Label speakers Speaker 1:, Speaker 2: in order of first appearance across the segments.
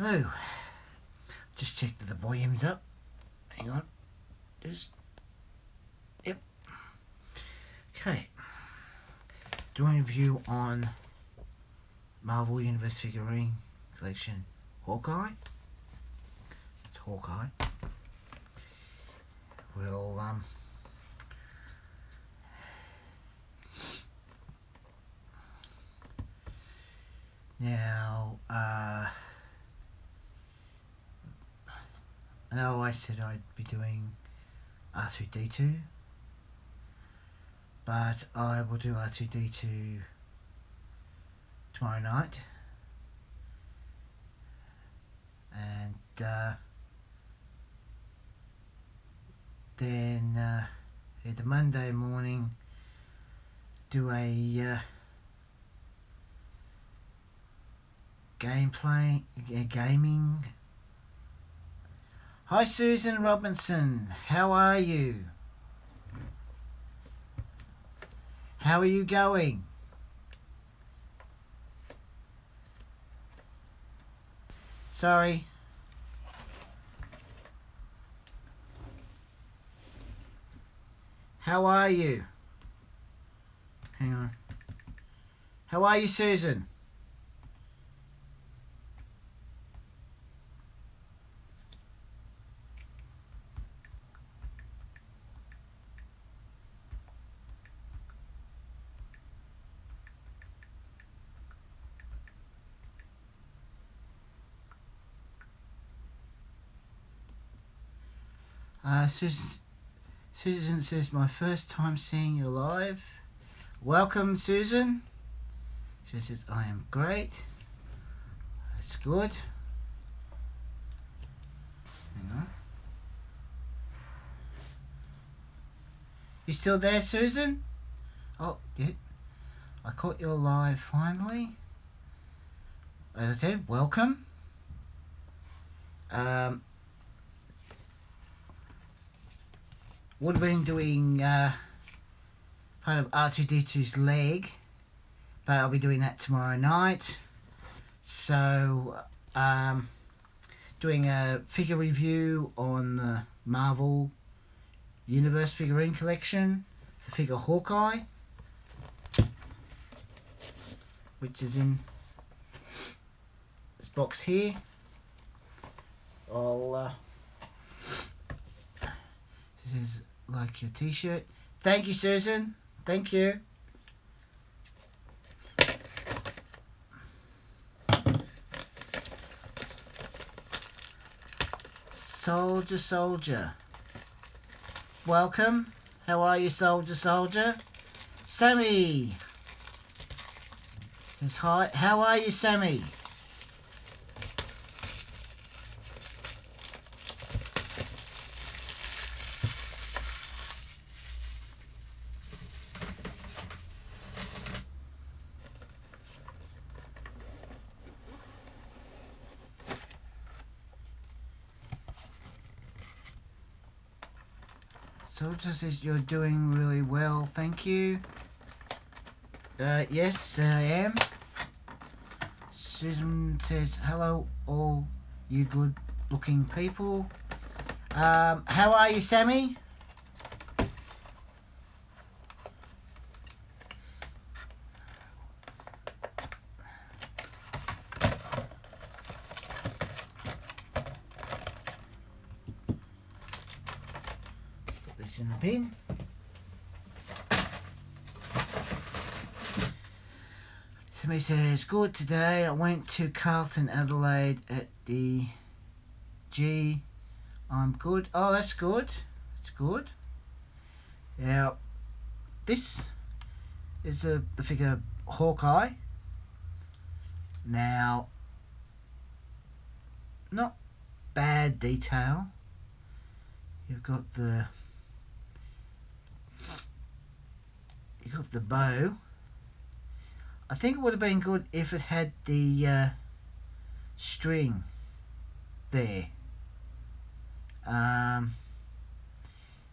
Speaker 1: Oh, just check that the volume's up. Hang on. Yep. Okay. Doing a review on Marvel Universe figurine collection Hawkeye. It's Hawkeye. We'll now I know I said I'd be doing r2d2, but I will do r2d2 tomorrow night, and then the Monday morning do a gaming. Hi Susan Robinson, how are you? How are you going? Sorry. How are you? Hang on. How are you, Susan? Susan says, my first time seeing you live. Welcome, Susan. She says, I am great. That's good. Hang on. You still there, Susan? Oh, yeah. I caught you live finally. As I said, welcome. Would have been doing part of r2d2's leg, but I'll be doing that tomorrow night. So doing a figure review on the Marvel Universe figurine collection, the figure Hawkeye, which is in this box here. This is like your t-shirt. Thank you, Susan. Thank you. Soldier. Welcome. How are you, Soldier? Sammy says hi. How are you, Sammy? Soldier says you're doing really well, thank you. Yes, I am. Susan says hello, all you good looking people. How are you, Sammy? Put this in the bin. Somebody says, good today. I went to Carlton Adelaide at the G. I'm good. Oh, that's good. That's good. Now, this is the figure Hawkeye. Now, not bad detail. You've got the bow. I think it would have been good if it had the string there,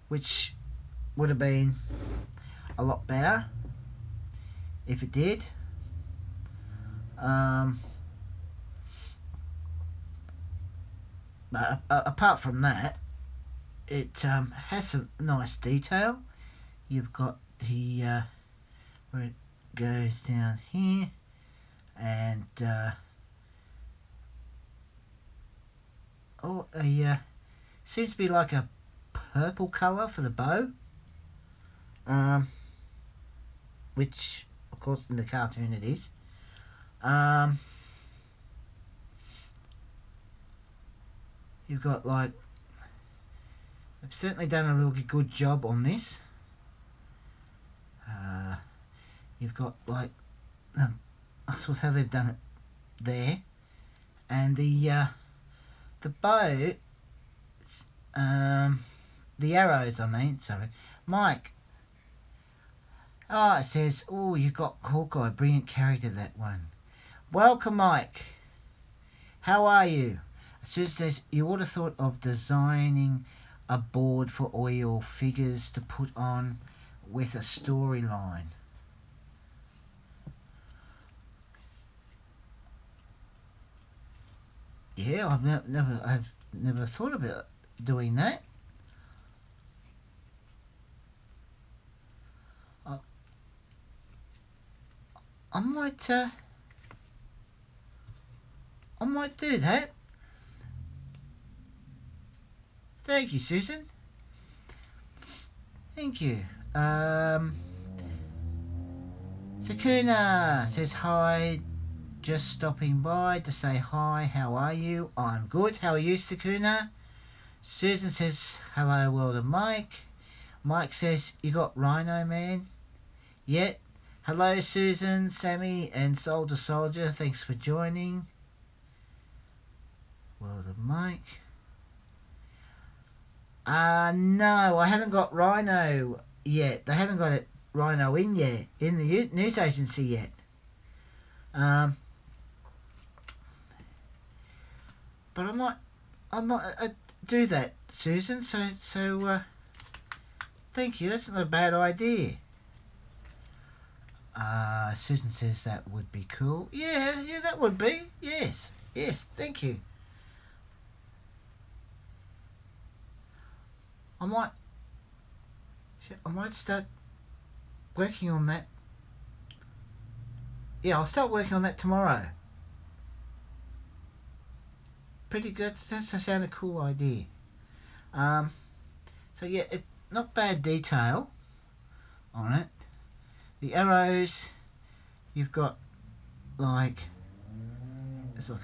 Speaker 1: which would have been a lot better if it did. But apart from that, it has some nice detail. You've got the where it goes down here, and seems to be like a purple colour for the bow, which of course in the cartoon it is. You've got like, they've certainly done a really good job on this. You've got like, I suppose how they've done it there, and the bow, the arrows. I mean, sorry, Mike. Oh, it says, oh, you got Hawkeye, brilliant character, that one. Welcome, Mike. How are you? It says you would have thought of designing a board for oil figures to put on with a storyline. Yeah, I've never thought about doing that. I might do that. Thank you, Susan. Thank you. Sakuna says hi. Just stopping by to say hi. How are you? I'm good. How are you, Sakuna? Susan says hello, world of Mike. Mike says you got Rhino Man yet? Hello, Susan, Sammy, and Soldier Soldier. Thanks for joining. World of Mike. No, I haven't got Rhino yet. They haven't got it Rhino in yet in the news agency yet. But I might do that, Susan. So thank you. That's not a bad idea. Susan says that would be cool. Yeah, that would be. Yes, thank you. I might start working on that. Yeah, I'll start working on that tomorrow. Pretty good. That does sound a cool idea. So yeah, not bad detail on it. The arrows, you've got like, it's like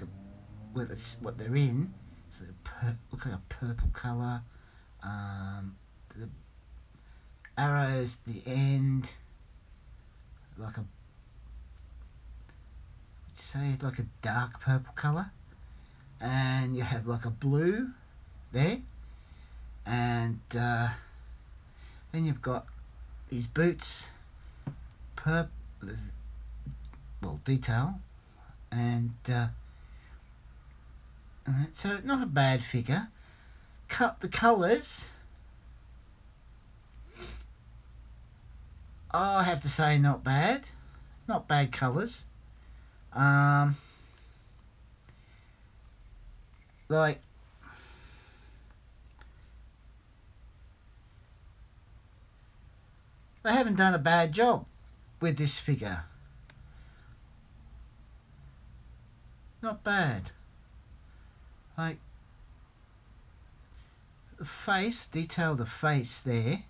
Speaker 1: what they're in. So look like a purple colour. The arrows, the end, like like a dark purple colour, and you have like a blue there, and then you've got these boots, detail, and so not a bad figure. Cut the colours. I have to say, not bad colours. Like, they haven't done a bad job with this figure. Not bad. Like, the face, detail the face there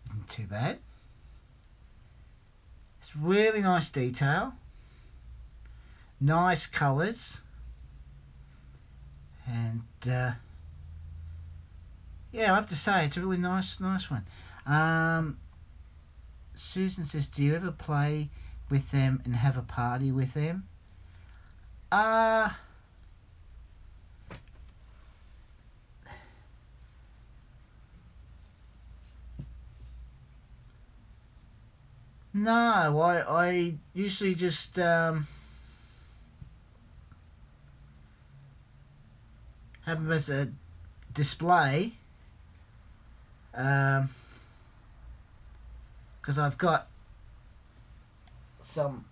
Speaker 1: isn't too bad. It's really nice detail. Nice colours. And yeah, I have to say, it's a really nice one. Susan says, do you ever play with them and have a party with them? No, I usually just have them as a display, because I've got some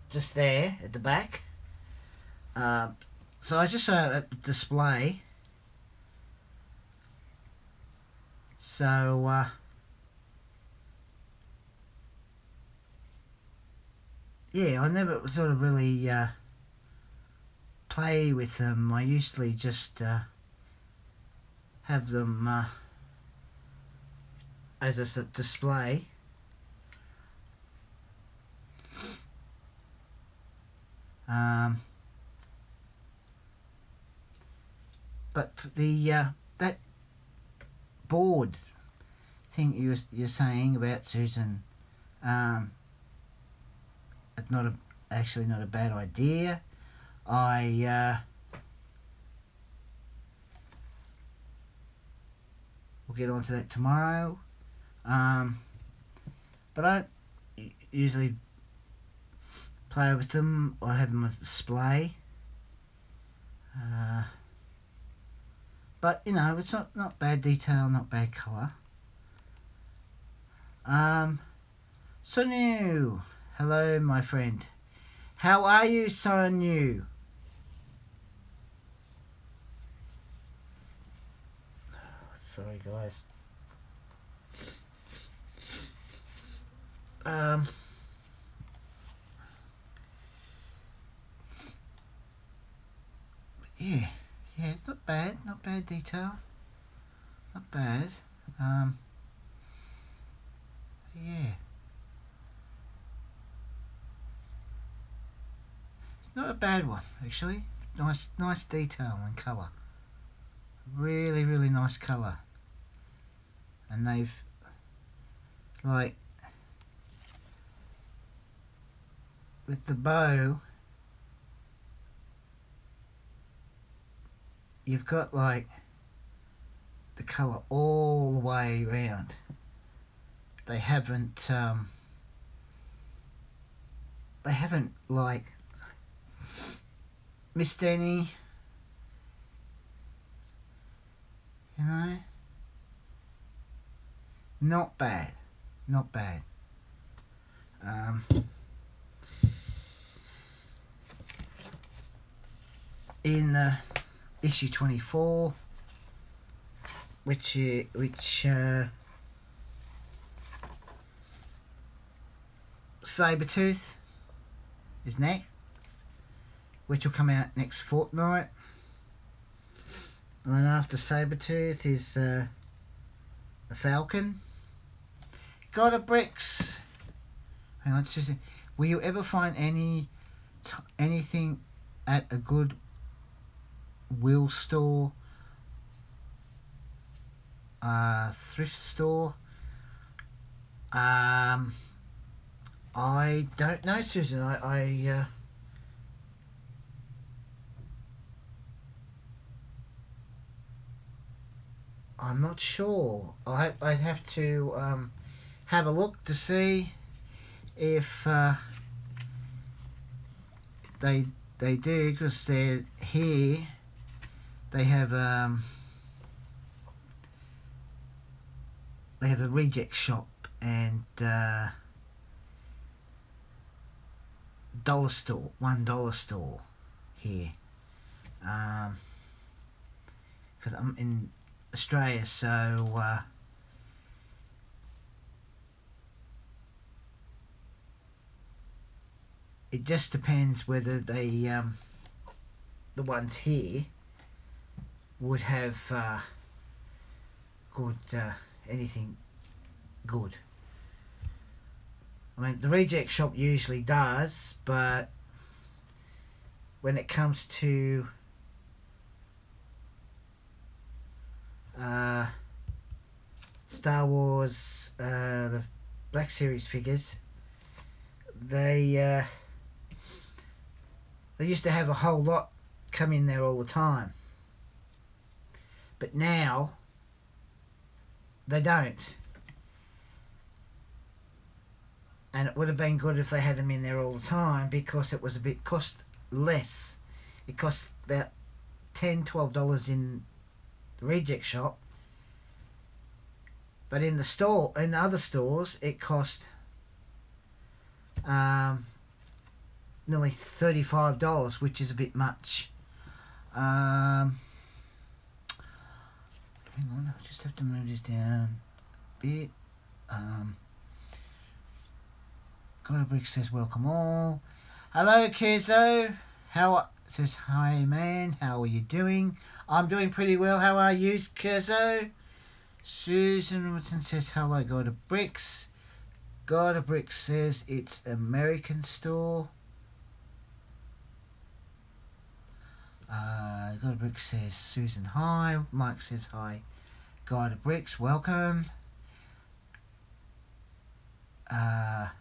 Speaker 1: just there at the back, So I just saw a display. So yeah, I never sort of really play with them. I usually just have them as a display. But the that board thing you're saying about, Susan, it's actually not a bad idea. I will get onto that tomorrow. But I don't usually play with them or have them on display. But you know, it's not bad detail, not bad colour. Sonu, hello my friend. How are you, Sonu? Sorry guys. Yeah, it's not bad detail, not bad. Yeah, not a bad one actually. Nice detail and colour. Really nice colour. And they've like with the bow, you've got like the colour all the way around. They haven't like missed any, you know. Not bad. In issue 24, which Sabretooth is next, which will come out next fortnight. And then after Sabretooth is the Falcon. Got a bricks. Hang on, just will you ever find anything at a good will store, thrift store? I don't know, Susan. I'm not sure. I'd have to have a look to see if they do, because they're here. They have a reject shop and dollar store, $1 store here. Because I'm in Australia, so it just depends whether they the ones here would have good anything good. I mean, the reject shop usually does, but when it comes to Star Wars, the Black Series figures, they used to have a whole lot come in there all the time, but now they don't. And it would have been good if they had them in there all the time, because it was cost less. It cost about $10-12 in the reject shop, but in the other stores, it cost nearly $35, which is a bit much. Hang on, I just have to move this down a bit. Got a brick says welcome all. Hello Kezo. Says hi man, how are you doing? I'm doing pretty well. How are you, Kezo? Susan Robertson says hello, God of Bricks. God of Bricks says it's American store. God of Bricks says Susan hi. Mike says hi. God of Bricks, welcome. God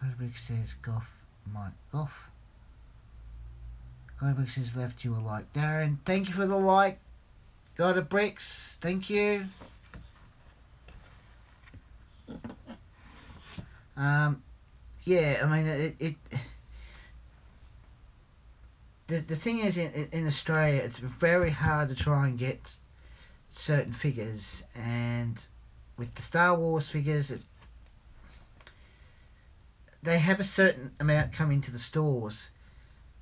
Speaker 1: of Bricks says Goff, Mike Goff. God of Bricks says left you a like, Darren. Thank you for the like. God of Bricks, thank you. Yeah, I mean the thing is in Australia it's very hard to try and get certain figures, and with the Star Wars figures they have a certain amount come into the stores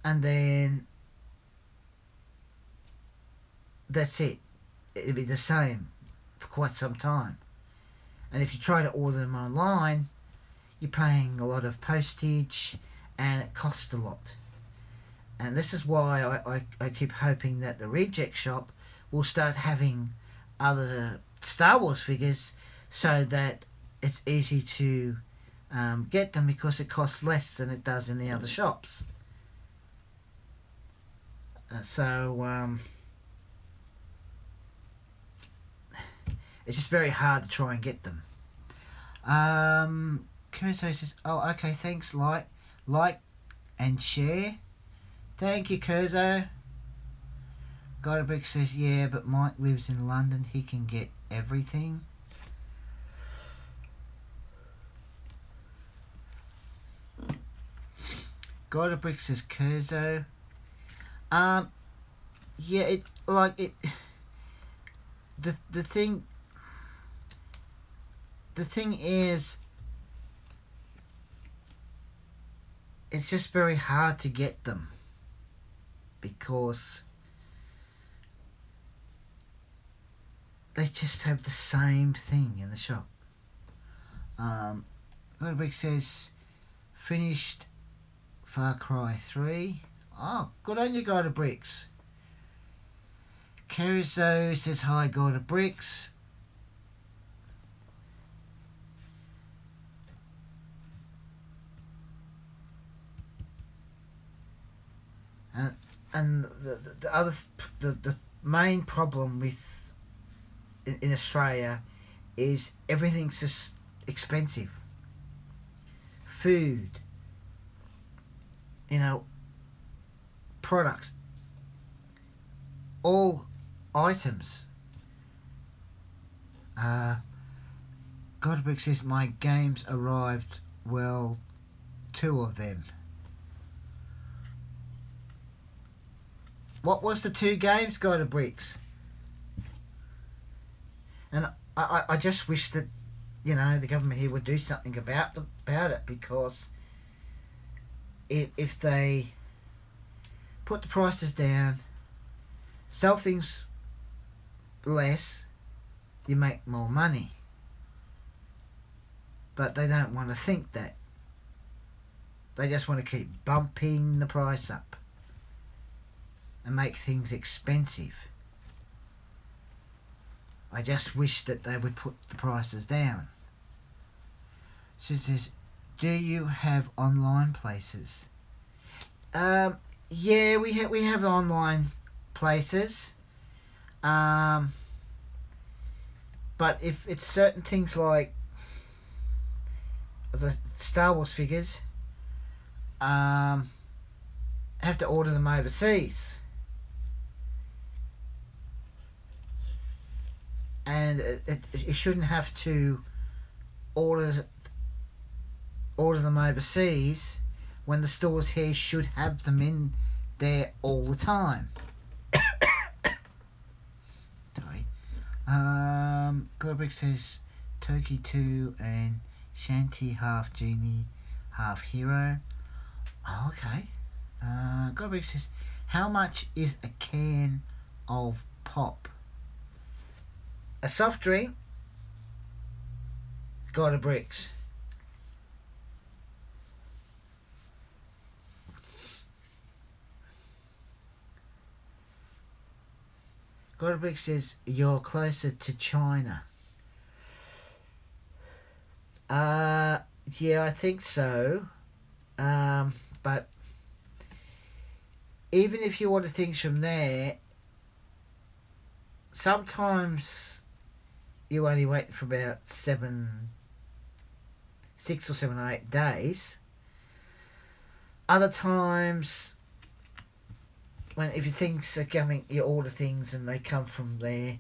Speaker 1: and then that's it. It'll be the same for quite some time, and if you try to order them online you're paying a lot of postage and it costs a lot. And this is why I keep hoping that the reject shop will start having other Star Wars figures so that it's easy to get them, because it costs less than it does in the other shops. It's just very hard to try and get them. Kurso says, oh, okay, thanks, like and share. Thank you, Kurzo. Godabrick says, yeah, but Mike lives in London. He can get everything. Godabrick says, Kurzo. Yeah, the thing is, it's just very hard to get them because they just have the same thing in the shop. Godabrick says, finished Far Cry 3. Oh, good on you, God of Bricks. Kerizo says, hi, God of Bricks. And the main problem with in Australia is everything's just expensive. Food, products, all items. Godbrick says my games arrived, well, 2 of them. What was the 2 games, Godbricks? And I just wish that the government here would do something about it, because if they put the prices down, sell things less, you make more money. But they don't want to think that. They just want to keep bumping the price up and make things expensive. I just wish that they would put the prices down. She says, do you have online places? Yeah, we have online places. But if it's certain things like the Star Wars figures, have to order them overseas. And you shouldn't have to order them overseas when the stores here should have them in there all the time. Sorry. Goldbrick says Toki 2 and Shanti half genie, half hero. Oh, okay. Godric says, how much is a can of pop? A soft drink, God of Bricks. God of Bricks says, you're closer to China. Yeah, I think so. But even if you order things from there, sometimes you only wait for about 6 or 7 or 8 days. Other times, if your things are coming, you order things and they come from there,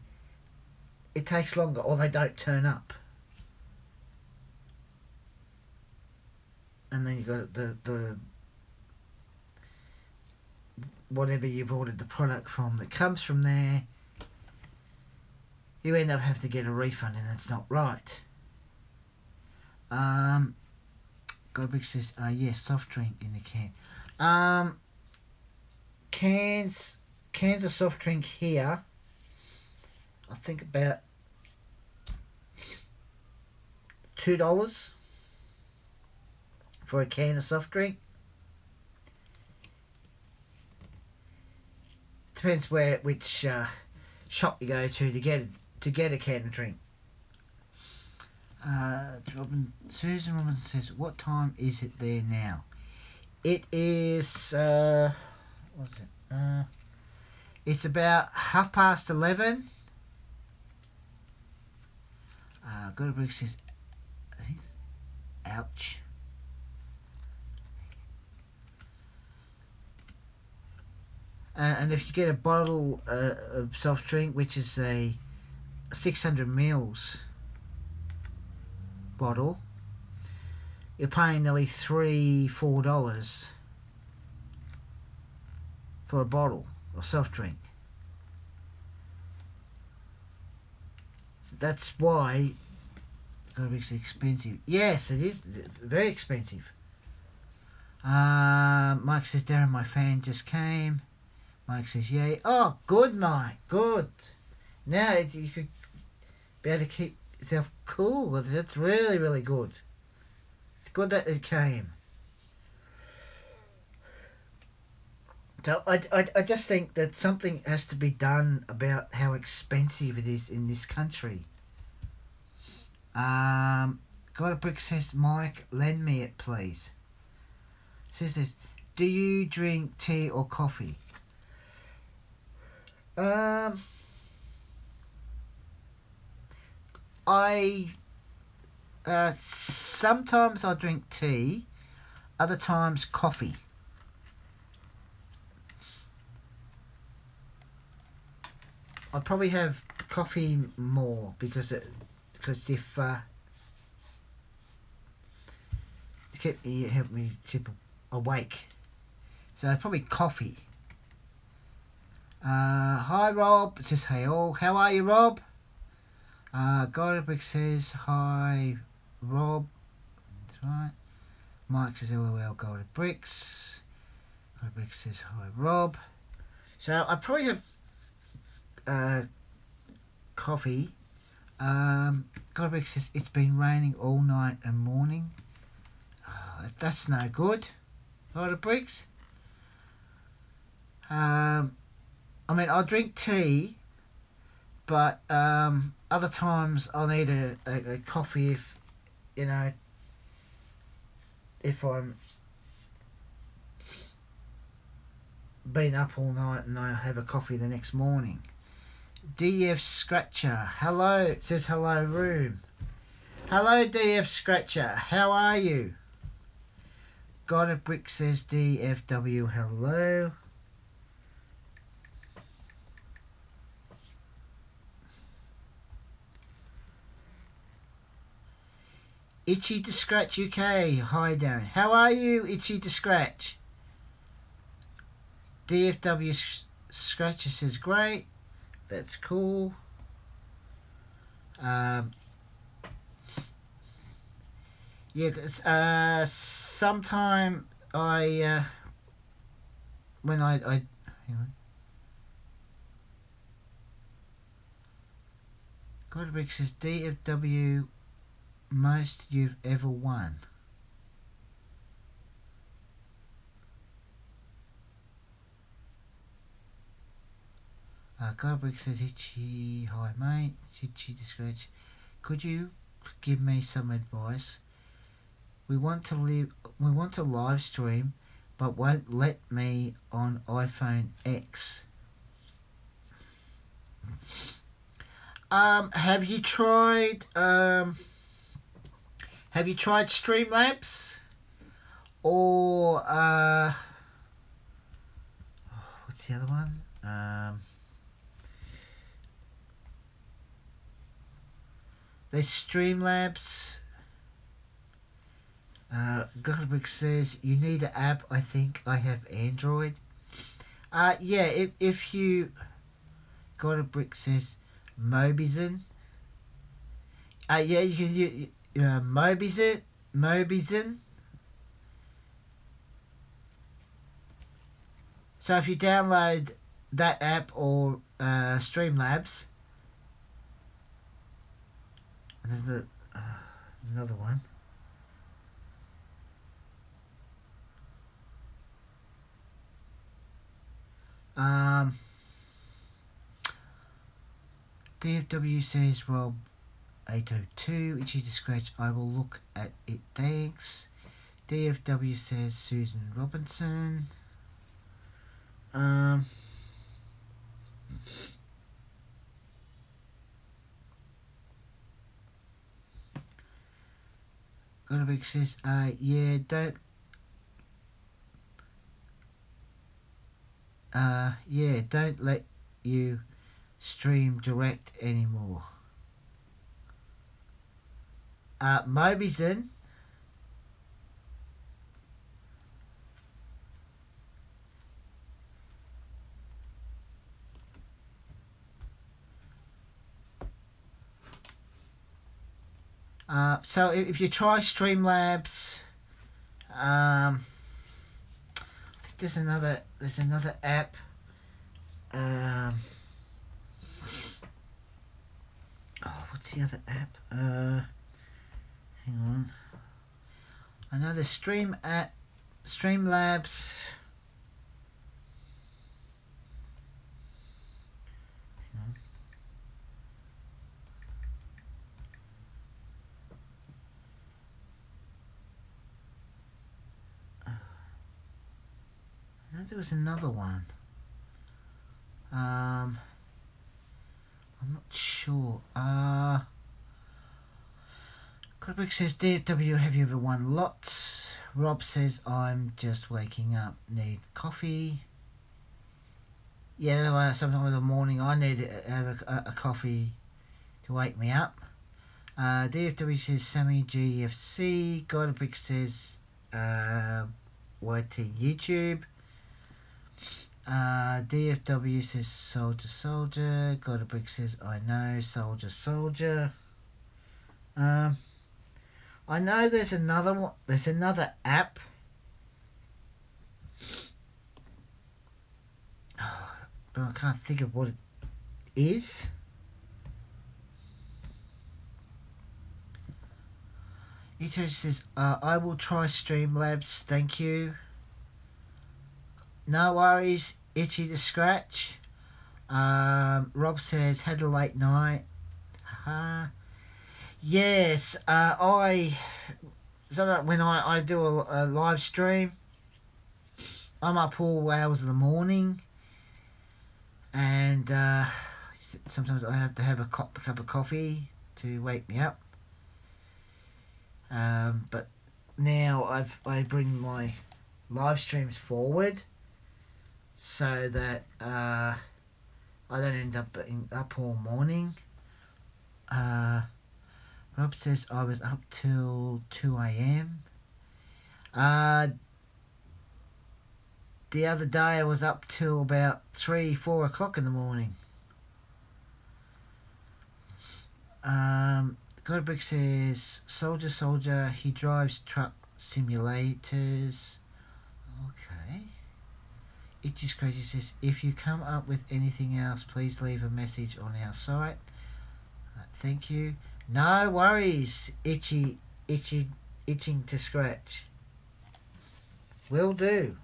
Speaker 1: it takes longer, or they don't turn up. And then you got the whatever you've ordered the product from that comes from there, you end up having to get a refund, and that's not right. Godbrick says, yes, soft drink in the can. Cans of soft drink here, I think about $2 for a can of soft drink. Depends which shop you go to get a can of drink. Susan Robinson says, what time is it there now? It is what is it? It's about 11:30. Godbrick says, I think, ouch. And if you get a bottle of soft drink, which is a 600 mils bottle, you're paying nearly $3-4 for a bottle of soft drink. So that's why it's expensive. Yes, it is very expensive. Mike says, Darren, my fan just came. Mike says, yay. Oh, good, Mike, good. Now you could be able to keep yourself cool. That's really, really good. It's good that it came. So I just think that something has to be done about how expensive it is in this country. God of Brick says, Mike, lend me it, please. Says this, do you drink tea or coffee? Sometimes I drink tea, other times coffee. I probably have coffee more because if help me keep awake. So probably coffee. Hi Rob, it says hey all. How are you, Rob? Godric says hi Rob. That's right. Mike says LOL Golden Bricks. Godric says hi Rob. So I probably have coffee. Godric says it's been raining all night and morning. That's no good. Golden Bricks. I mean, I'll drink tea, but other times I'll need a coffee if I'm been up all night and I have a coffee the next morning. DF Scratcher, hello, it says hello room. Hello DF Scratcher, how are you? God of Brick says DFW, hello. Itchy to Scratch UK, hi Darren. How are you, Itchy to Scratch? DFW Scratcher says great. That's cool. Yeah, sometime I when I hang on. Godbrick says DFW most you've ever won. Godbrick says Hitchy, hi mate, Hitchy the Scratch. Could you give me some advice? We want to live stream, but won't let me on iPhone X. Have you tried Streamlabs or what's the other one? There's Streamlabs. Godbrick says you need an app. I think I have Android. Yeah, if you Godbrick says Mobizen. Yeah, you can use Mobizen. So if you download that app or Streamlabs, and there's another one. DFW says Rob 802, Itchy to Scratch. I will look at it. Thanks. DFW says Susan Robinson. Godbrick says, yeah, don't let you stream direct anymore. Mobizen. So if you try Streamlabs, I think there's another app. What's the other app? Hang on. Another Streamlabs. Hang on. I know there was another one. I'm not sure. Godbrick says, DFW, have you ever won lots? Rob says, I'm just waking up, need coffee. Yeah, sometime in the morning I need to have a coffee to wake me up. DFW says, Sammy GFC. Godbrick says, YT YouTube. DFW says Soldier. Godbrick says I know Soldier. I know there's another one. There's another app. But I can't think of what it is. Ito says I will try Streamlabs. Thank you. No worries, Itchy to Scratch. Rob says, had a late night. Yes, when I do a live stream, I'm up all hours of the morning, and sometimes I have to have a cup of coffee to wake me up. But now I bring my live streams forward, so that I don't end up being up all morning. Rob says I was up till 2 a.m. The other day I was up till about 3-4 o'clock in the morning. Godbrick says Soldier, he drives truck simulators. Okay. Itchy Scratchy says, if you come up with anything else, please leave a message on our site. Thank you. No worries, Itching to Scratch. Will do.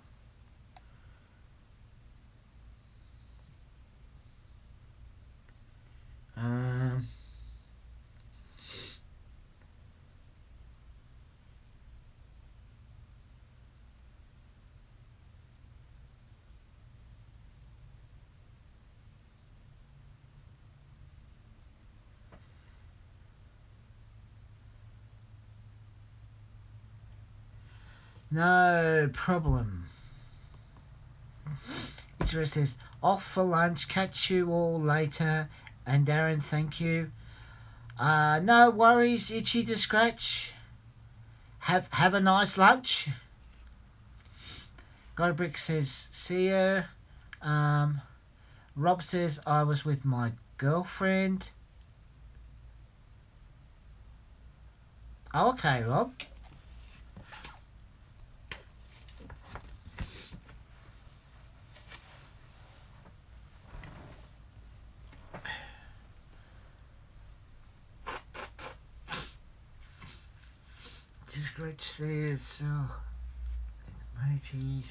Speaker 1: No problem. It says, off for lunch, catch you all later. And Darren, thank you. No worries, Itchy to Scratch. Have a nice lunch. Got a Brick says, see ya. Rob says, I was with my girlfriend. Oh, okay, Rob. Scratch says, oh, emojis.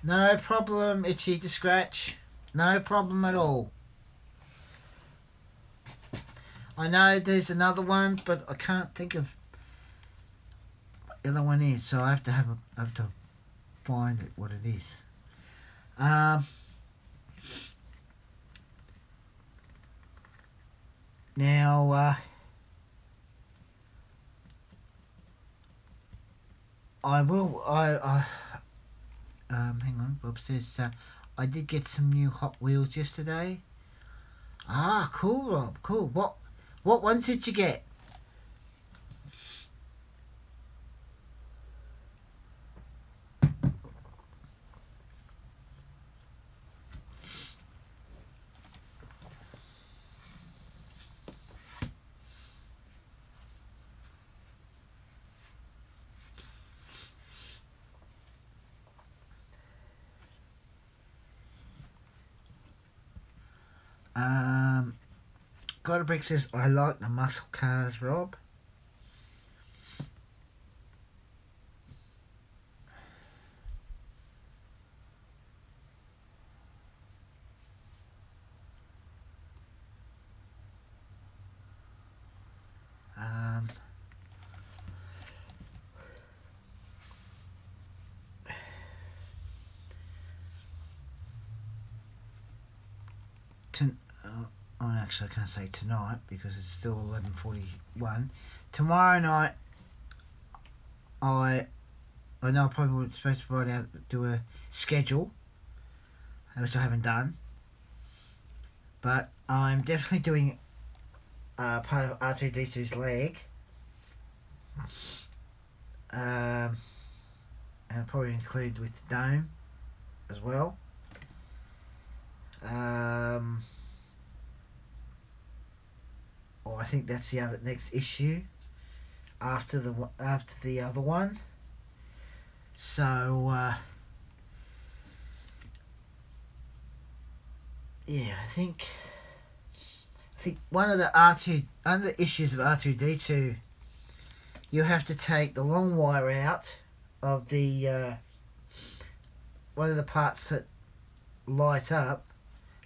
Speaker 1: No problem, Itchy to Scratch. No problem at all. I know there's another one, but I can't think of what the other one is, so I have to find it, what it is. Now, hang on, Bob says, I did get some new Hot Wheels yesterday. Ah, cool, Rob, cool. What ones did you get? Got a Brick says, I like the muscle cars, Rob. Actually, I can't say tonight because it's still 11:41. Tomorrow night, I know I probably was supposed to write out, do a schedule, which I haven't done, but I'm definitely doing part of r2d2's leg, and I'll probably include with the dome as well. Or I think that's the other next issue after the other one. So yeah, I think one of the issues of r2d2, you have to take the long wire out of the one of the parts that light up.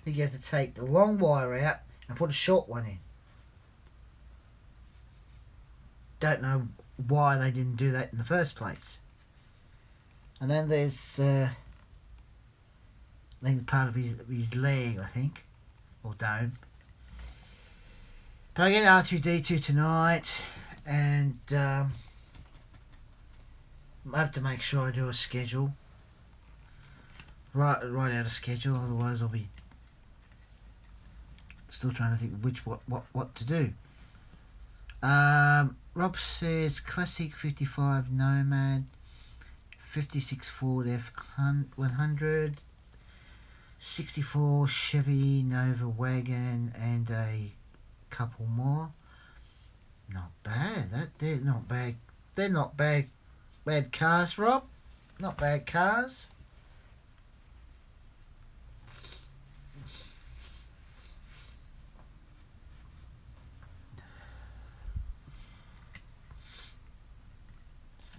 Speaker 1: I think you have to take the long wire out and put a short one in. Don't know why they didn't do that in the first place. And then there's I think part of his leg, I think, or dome. But I get r2d2 tonight, and I have to make sure I do a schedule. Write out a schedule, otherwise I'll be still trying to think what to do. Rob says classic 55 Nomad, 56 Ford F100, 64 Chevy Nova wagon, and a couple more. Not bad. They're not bad. They're not bad cars, Rob. not bad cars.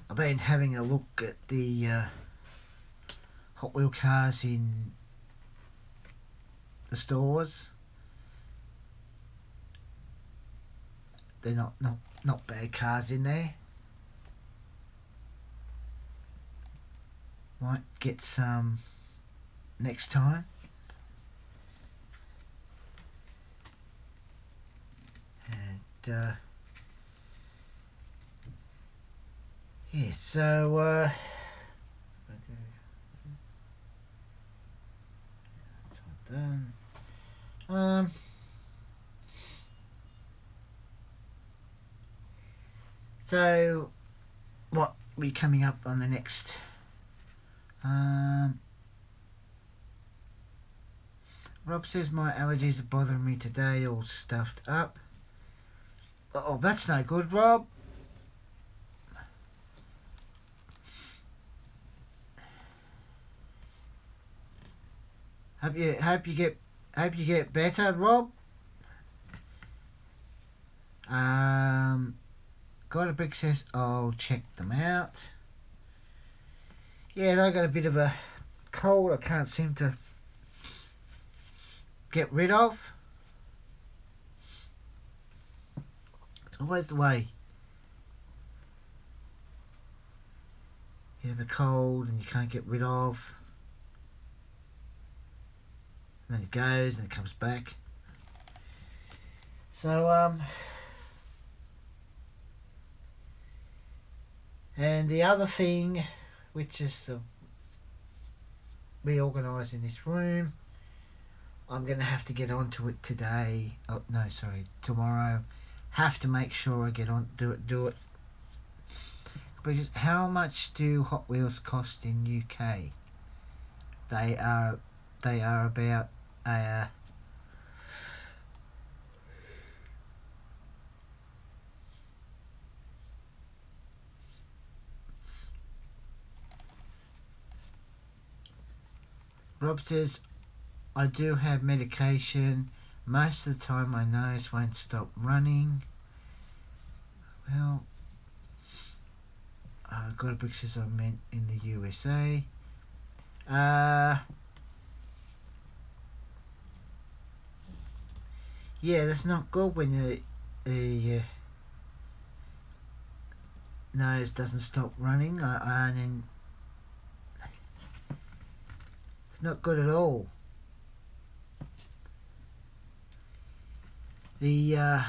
Speaker 1: I've been having a look at the Hot Wheel cars in the stores. They're not bad cars in there. Might get some next time. And yeah, so that's all done. So what will be coming up on the next Rob says my allergies are bothering me today, all stuffed up. Oh, that's no good, Rob. Hope you get better, Rob. Got a Brick says I'll check them out. Yeah, they got a bit of a cold I can't seem to get rid of. It's always the way. You have a cold and you can't get rid of. And then it goes and it comes back. So and the other thing, which is reorganising this room, I'm going to have to get onto it today. Oh no, sorry, tomorrow. Have to make sure I get on, do it. Because how much do Hot Wheels cost in UK? They are about Rob says I do have medication. Most of the time my nose won't stop running. Well, got a Brick says I meant in the USA. Yeah, that's not good when the nose doesn't stop running. And not good at all. The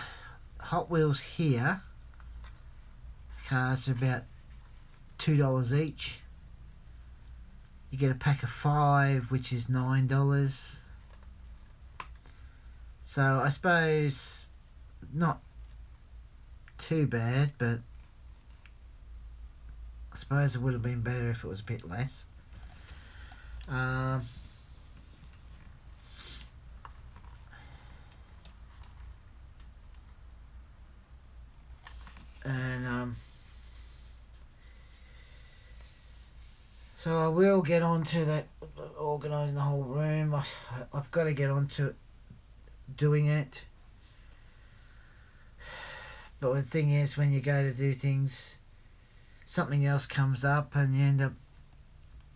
Speaker 1: Hot Wheels here cars are about $2 each. You get a pack of 5, which is $9. So I suppose not too bad, but I suppose it would have been better if it was a bit less. So I will get onto that, organising the whole room. I've got to get onto doing it. But the thing is, when you go to do things, something else comes up and you end up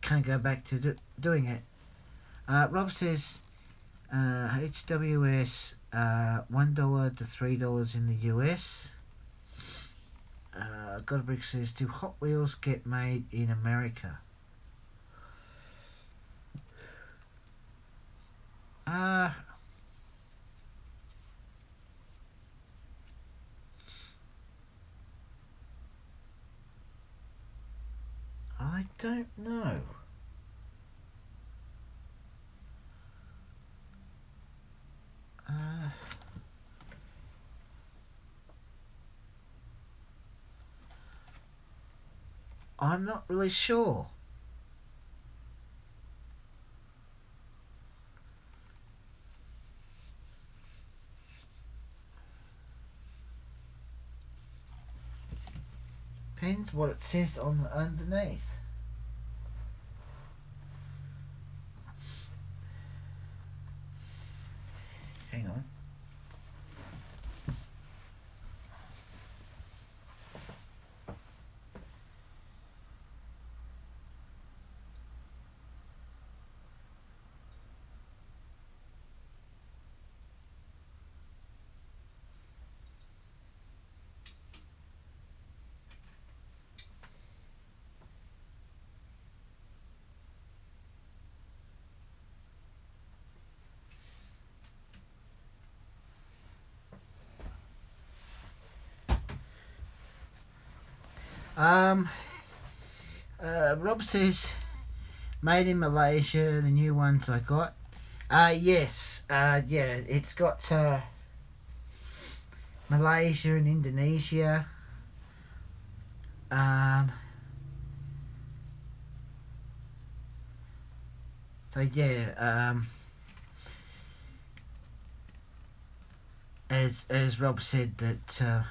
Speaker 1: can't go back to doing it. Rob says HWS $1 to $3 in the US. Godbrick says, do Hot Wheels get made in America? I don't know. I'm not really sure. Depends what it says on underneath. Um, Rob says made in Malaysia. The new ones I got. Yes. Yeah, it's got Malaysia and Indonesia. So yeah. As Rob said that.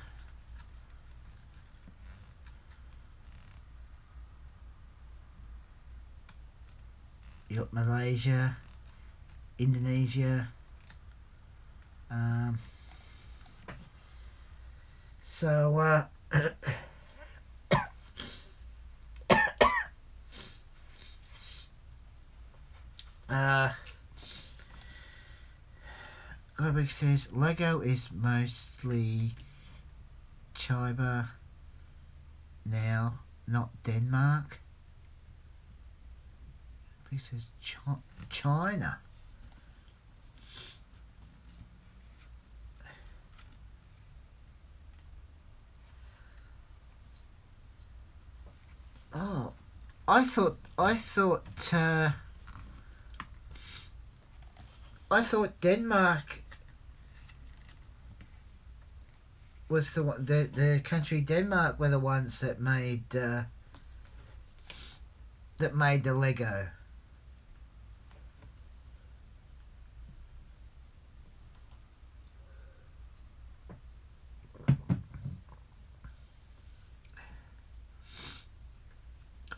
Speaker 1: You got Malaysia, Indonesia. So Godric says Lego is mostly China now, not Denmark. He says China. Oh, I thought Denmark was the one. The country Denmark were the ones that made the Lego.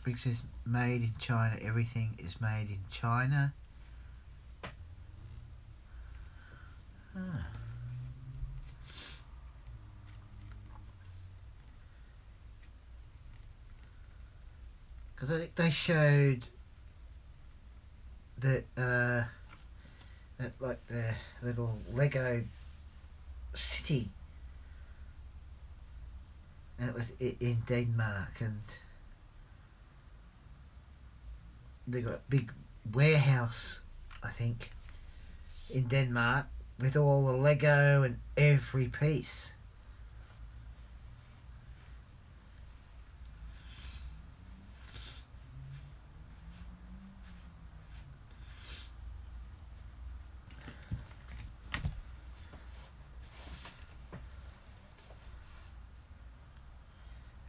Speaker 1: Briggs says made in China. Everything is made in China. Because I think they showed that like the little Lego city, and it was in Denmark, and they got a big warehouse, I think, in Denmark with all the Lego and every piece.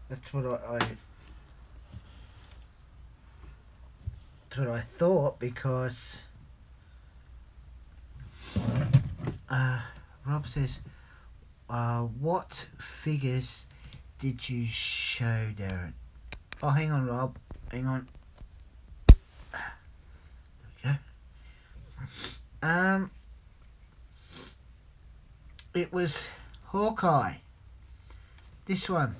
Speaker 1: That's what that's what I thought, because Rob says, what figures did you show, Darren? Oh, hang on, Rob. Hang on. There we go. It was Hawkeye. This one.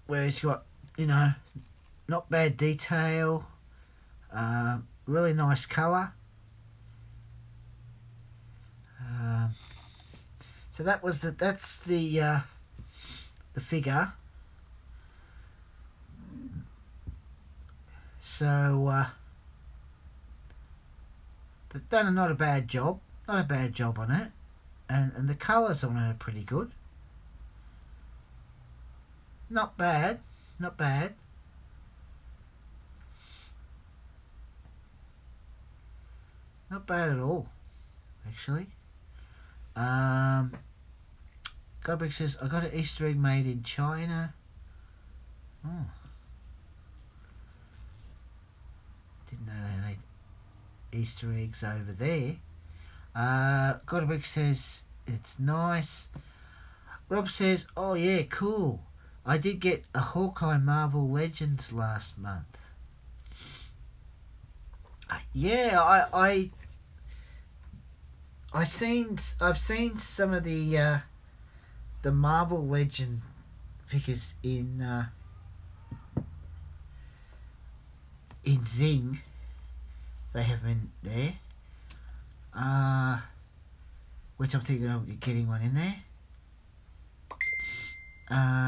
Speaker 1: Where he's got, not bad detail, really nice colour. So that's the figure. So they've done not a bad job on it, and the colours on it are pretty good. Not bad. Not bad at all, actually. Godbrick says, I got an Easter egg made in China. Oh. Didn't know they made Easter eggs over there. Godbrick says, it's nice. Rob says, oh yeah, cool. I did get a Hawkeye Marvel Legends last month. Yeah, I've seen some of the Marvel Legend figures in Zing. They have been there. Which I'm thinking of getting one in there.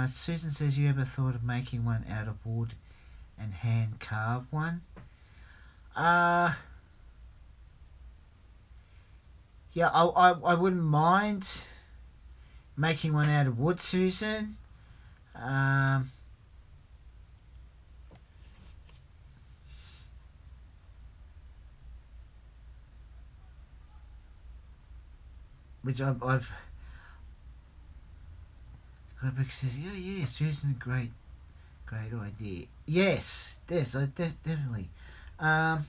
Speaker 1: Susan says, you ever thought of making one out of wood and hand carve one? Yeah, I wouldn't mind making one out of wood, Susan. Um, which I've Rick says, yeah, Susan, great idea. Yes, definitely. Um,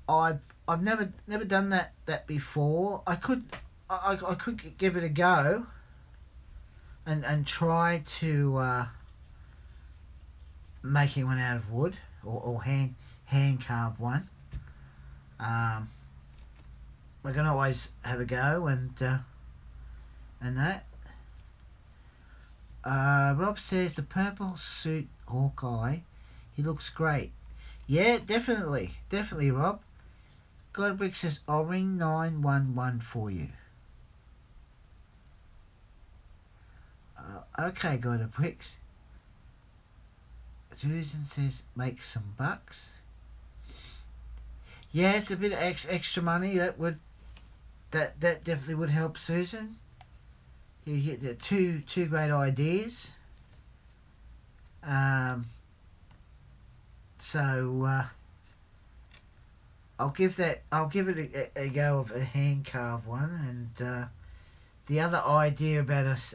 Speaker 1: I've never done that before. I could give it a go and try to making one out of wood or hand carve one. Um, I can always have a go and that. Rob says the purple suit Hawkeye, he looks great. Yeah, definitely, Rob. Godbrick says I'll ring 911 for you. Okay, Godbricks. Susan says make some bucks. Yes, a bit of extra money that definitely would help Susan. You get the two great ideas. Um, so I'll give it a go of a hand carved one, and the other idea about us,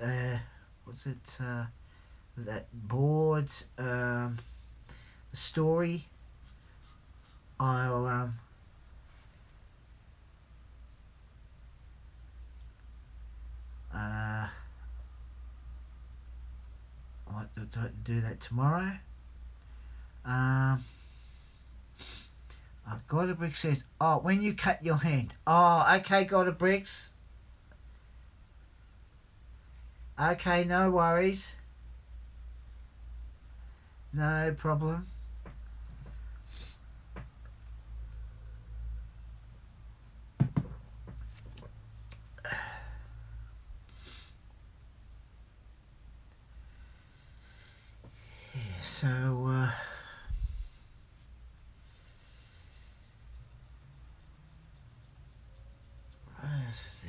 Speaker 1: what's it? That board story. I'll uh, I'll do that tomorrow. Um, Godabrick says, "Oh, when you cut your hand." Oh, okay, Godabricks. Okay, no worries. No problem. Yeah, so, let's see.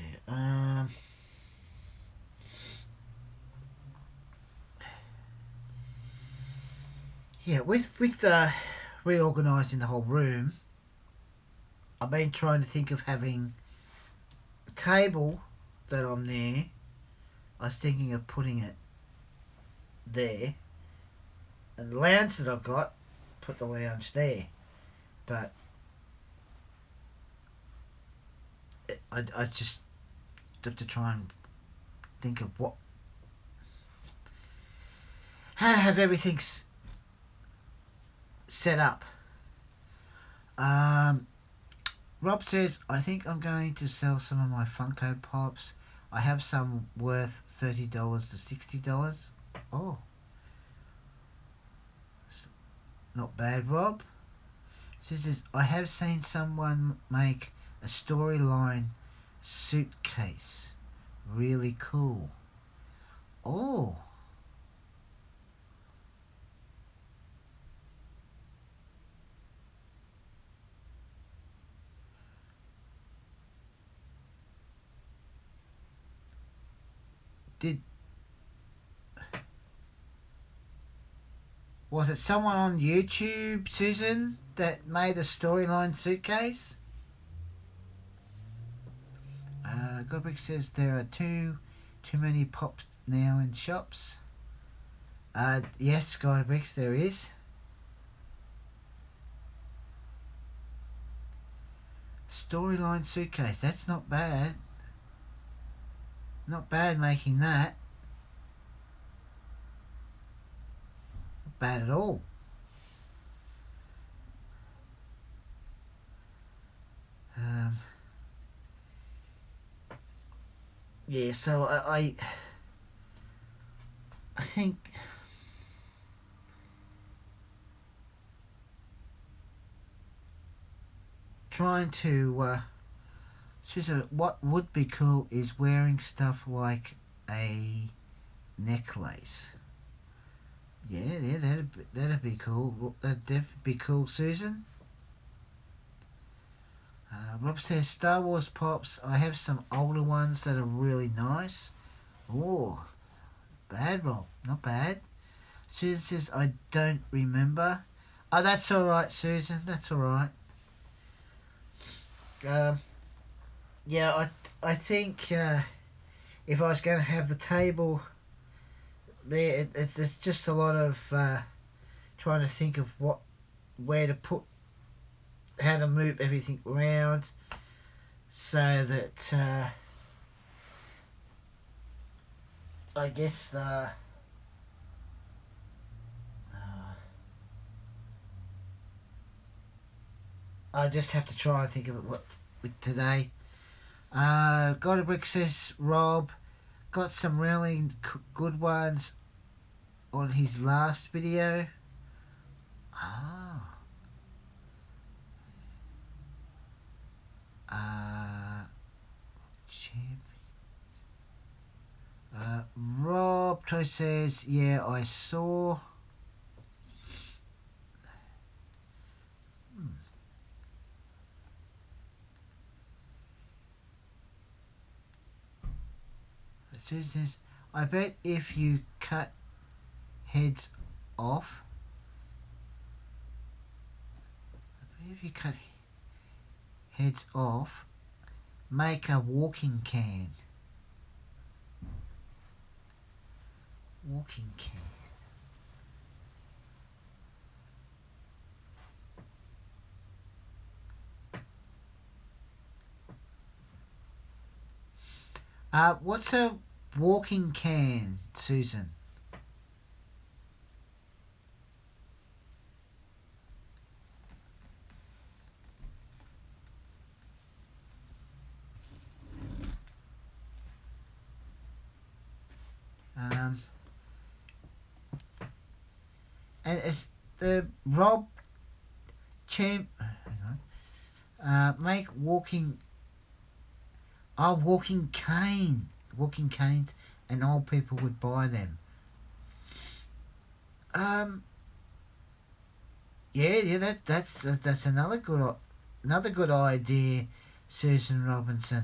Speaker 1: Yeah, with reorganising the whole room, I've been trying to think of having a table that I'm there. I was thinking of putting it there, and the lounge that I've got, put the lounge there. But I just have to try and think of how to have everything set up. Um, Rob says, I think I'm going to sell some of my Funko Pops. I have some worth $30 to $60. Oh, not bad, Rob. Says, I have seen someone make a storyline suitcase. Really cool. Oh, did was it someone on YouTube, Susan, that made a storyline suitcase? Godric says there are too many pops now in shops. Yes, Godric, there is. Storyline suitcase. That's not bad. Not bad making that. Not bad at all. Um, yeah, so I think trying to what would be cool is wearing stuff like a necklace. Yeah, that'd be cool. That'd definitely be cool, Susan. Rob says Star Wars Pops. I have some older ones that are really nice. Oh, bad, Rob. Not bad. Susan says I don't remember. Oh, that's all right, Susan. That's all right. Yeah, I think if I was going to have the table there, it's just a lot of trying to think of where to put, how to move everything around, so that I guess I just have to try and think of it with today. God of Brick says Rob got some really good ones on his last video. Ah. Rob Toy says, yeah, I saw. Susan says, I bet if you cut heads off, make a walking can. Walking can. What's a walking can, Susan? And it's the Rob Champ. Hang on. Make walking. Oh, walking canes, and old people would buy them. Yeah, that's another good idea, Susan Robinson.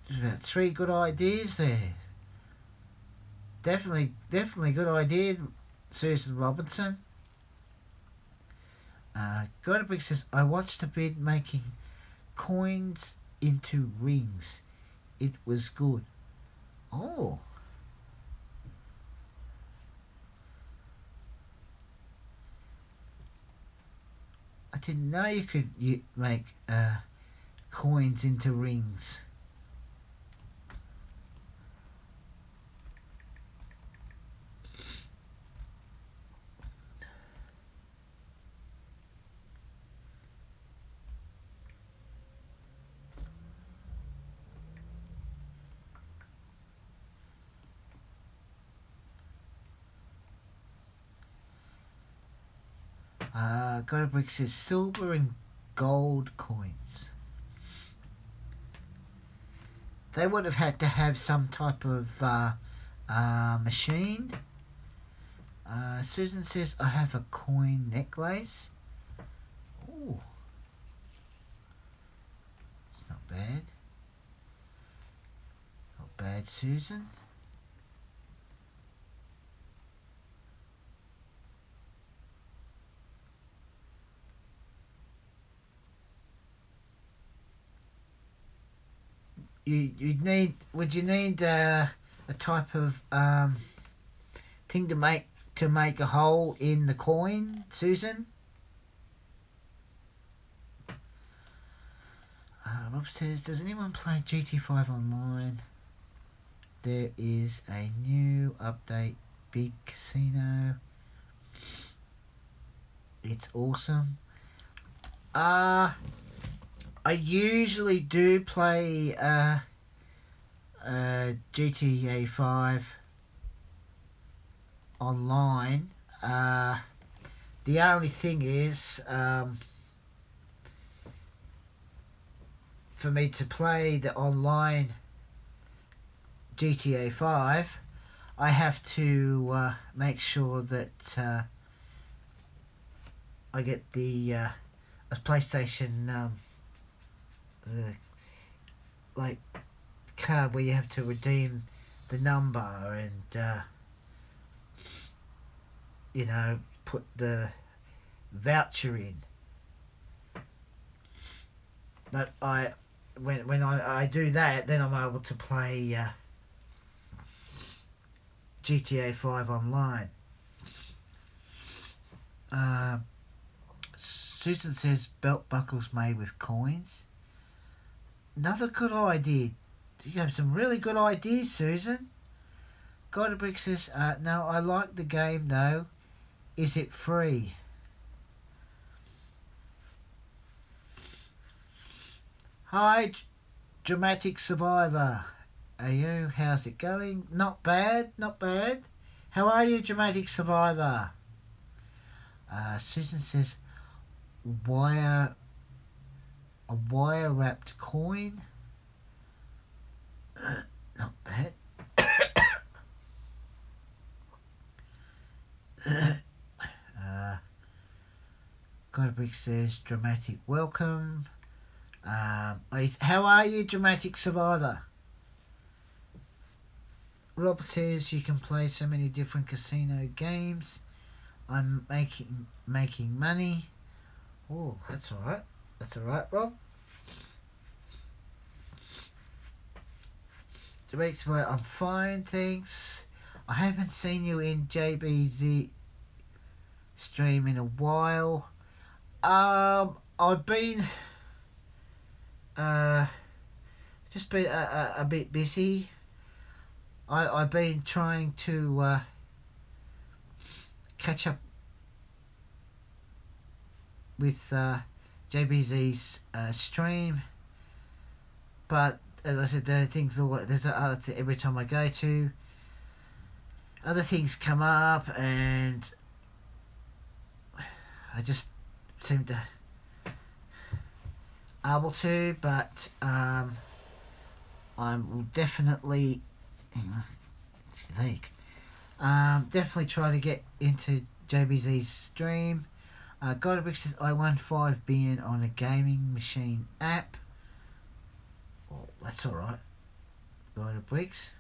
Speaker 1: There's about 3 good ideas there. Definitely good idea, Susan Robinson. Godabrick says, I watched a bit making coins into rings. It was good. Oh. I didn't know you could make coins into rings. Godabrick says silver and gold coins. They would have had to have some type of machine. Susan says I have a coin necklace. Oh, it's not bad. Not bad, Susan. Would you need a type of thing to make a hole in the coin, Susan? Rob says, does anyone play GT5 online? There is a new update, Big Casino. It's awesome. I usually do play GTA 5 online. The only thing is, for me to play the online GTA 5, I have to make sure that I get the a PlayStation the like card where you have to redeem the number and you know, put the voucher in. But when I do that, then I'm able to play GTA 5 online. Susan says belt buckles made with coins. Another good idea. You have some really good ideas, Susan. Godabrick says, no, I like the game though. Is it free? Hi, Dramatic Survivor. Are you? How's it going? Not bad, not bad. How are you, Dramatic Survivor? Susan says, a wire wrapped coin. Not bad. Godabrick says, dramatic welcome. How are you, Dramatic Survivor? Rob says you can play so many different casino games. I'm making money. Oh, that's alright. That's alright, Rob. Dramatic Survivor, I'm fine, thanks. I haven't seen you in JBZ stream in a while. I've been just been a bit busy. I've been trying to catch up with JBZ's stream, but as I said, there are things. Every time I go to, other things come up, and I just seem to able to. But I will definitely. Definitely try to get into JBZ's stream. Godabrick says I won 5 billion on a gaming machine app. Oh, that's alright. Godabricks.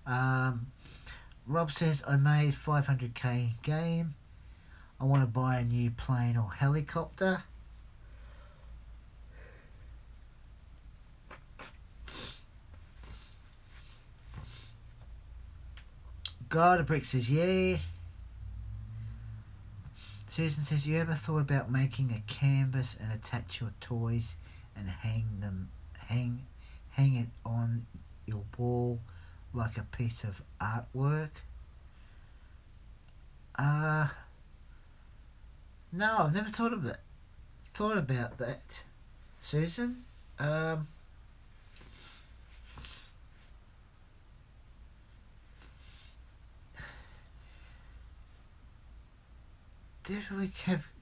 Speaker 1: Rob says I made 500k game. I want to buy a new plane or helicopter. Godabrick says yeah. Susan says, you ever thought about making a canvas and attach your toys and hang it on your wall like a piece of artwork? No, I've never thought about that, Susan.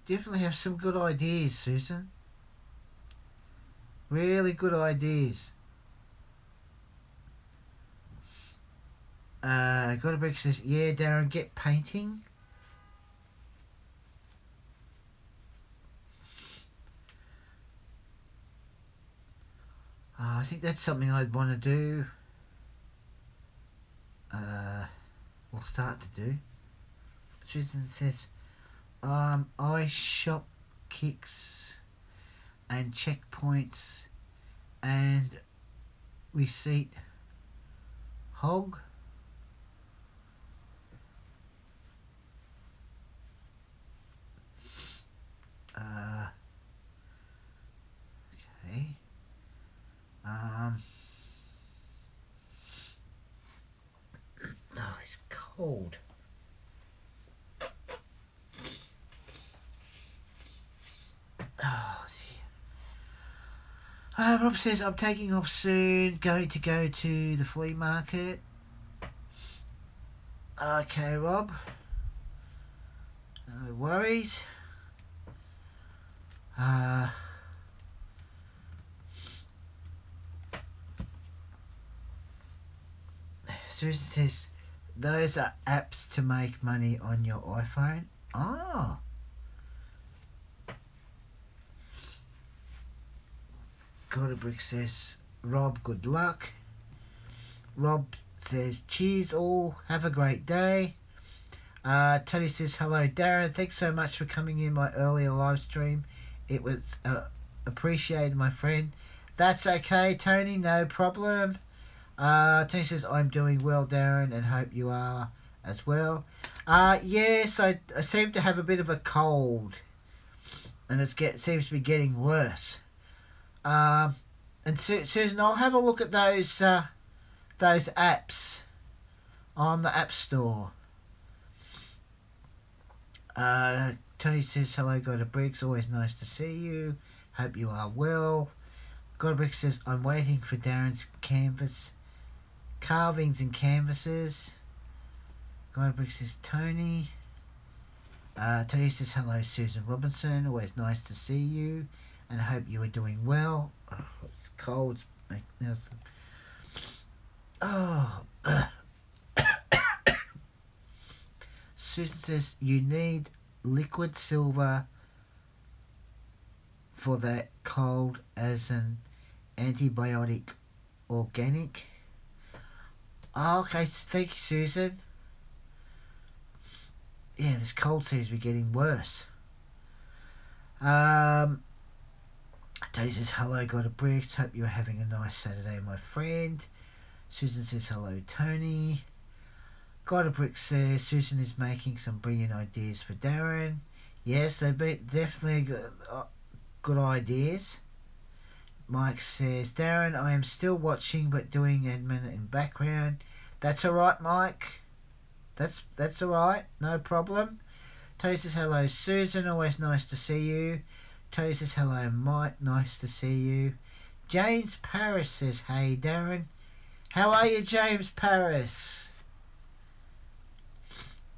Speaker 1: Definitely have some good ideas, Susan. Really good ideas. Godabrick says, yeah, Darren, get painting. I think that's something I'd want to do. We'll start to do. Susan says, I shop kicks and checkpoints and receipt hog. Okay. Oh, it's cold. Oh, Rob says, I'm taking off soon, going to go to the flea market. Okay, Rob. No worries. Susan says, those are apps to make money on your iPhone. Oh. Brick says, Rob, good luck. Rob says, cheers all, have a great day. Tony says, hello Darren, thanks so much for coming in my earlier live stream. It was appreciated, my friend. That's okay, Tony, no problem. Tony says, I'm doing well, Darren, and hope you are as well. Yes, I seem to have a bit of a cold, and seems to be getting worse. And Susan, I'll have a look at those apps on the App Store. Tony says, hello, God of Bricks, always nice to see you. Hope you are well. God of Bricks says, I'm waiting for Darren's carvings and canvases. God of Bricks says, Tony. Tony says, hello, Susan Robinson, always nice to see you, and I hope you are doing well. Oh, it's cold. Oh. Susan says, you need liquid silver for that cold as an antibiotic organic. Oh, okay, thank you, Susan. Yeah, this cold seems to be getting worse. Tony says, hello, God of Bricks, hope you're having a nice Saturday, my friend. Susan says, hello, Tony. God of Bricks says, Susan is making some brilliant ideas for Darren. Yes, they've been definitely good ideas. Mike says, Darren, I am still watching but doing admin in background. That's alright, Mike. That's alright, no problem. Tony says, hello, Susan, always nice to see you. Tony says, hello, Mike, nice to see you. James Paris says, hey, Darren. How are you, James Paris?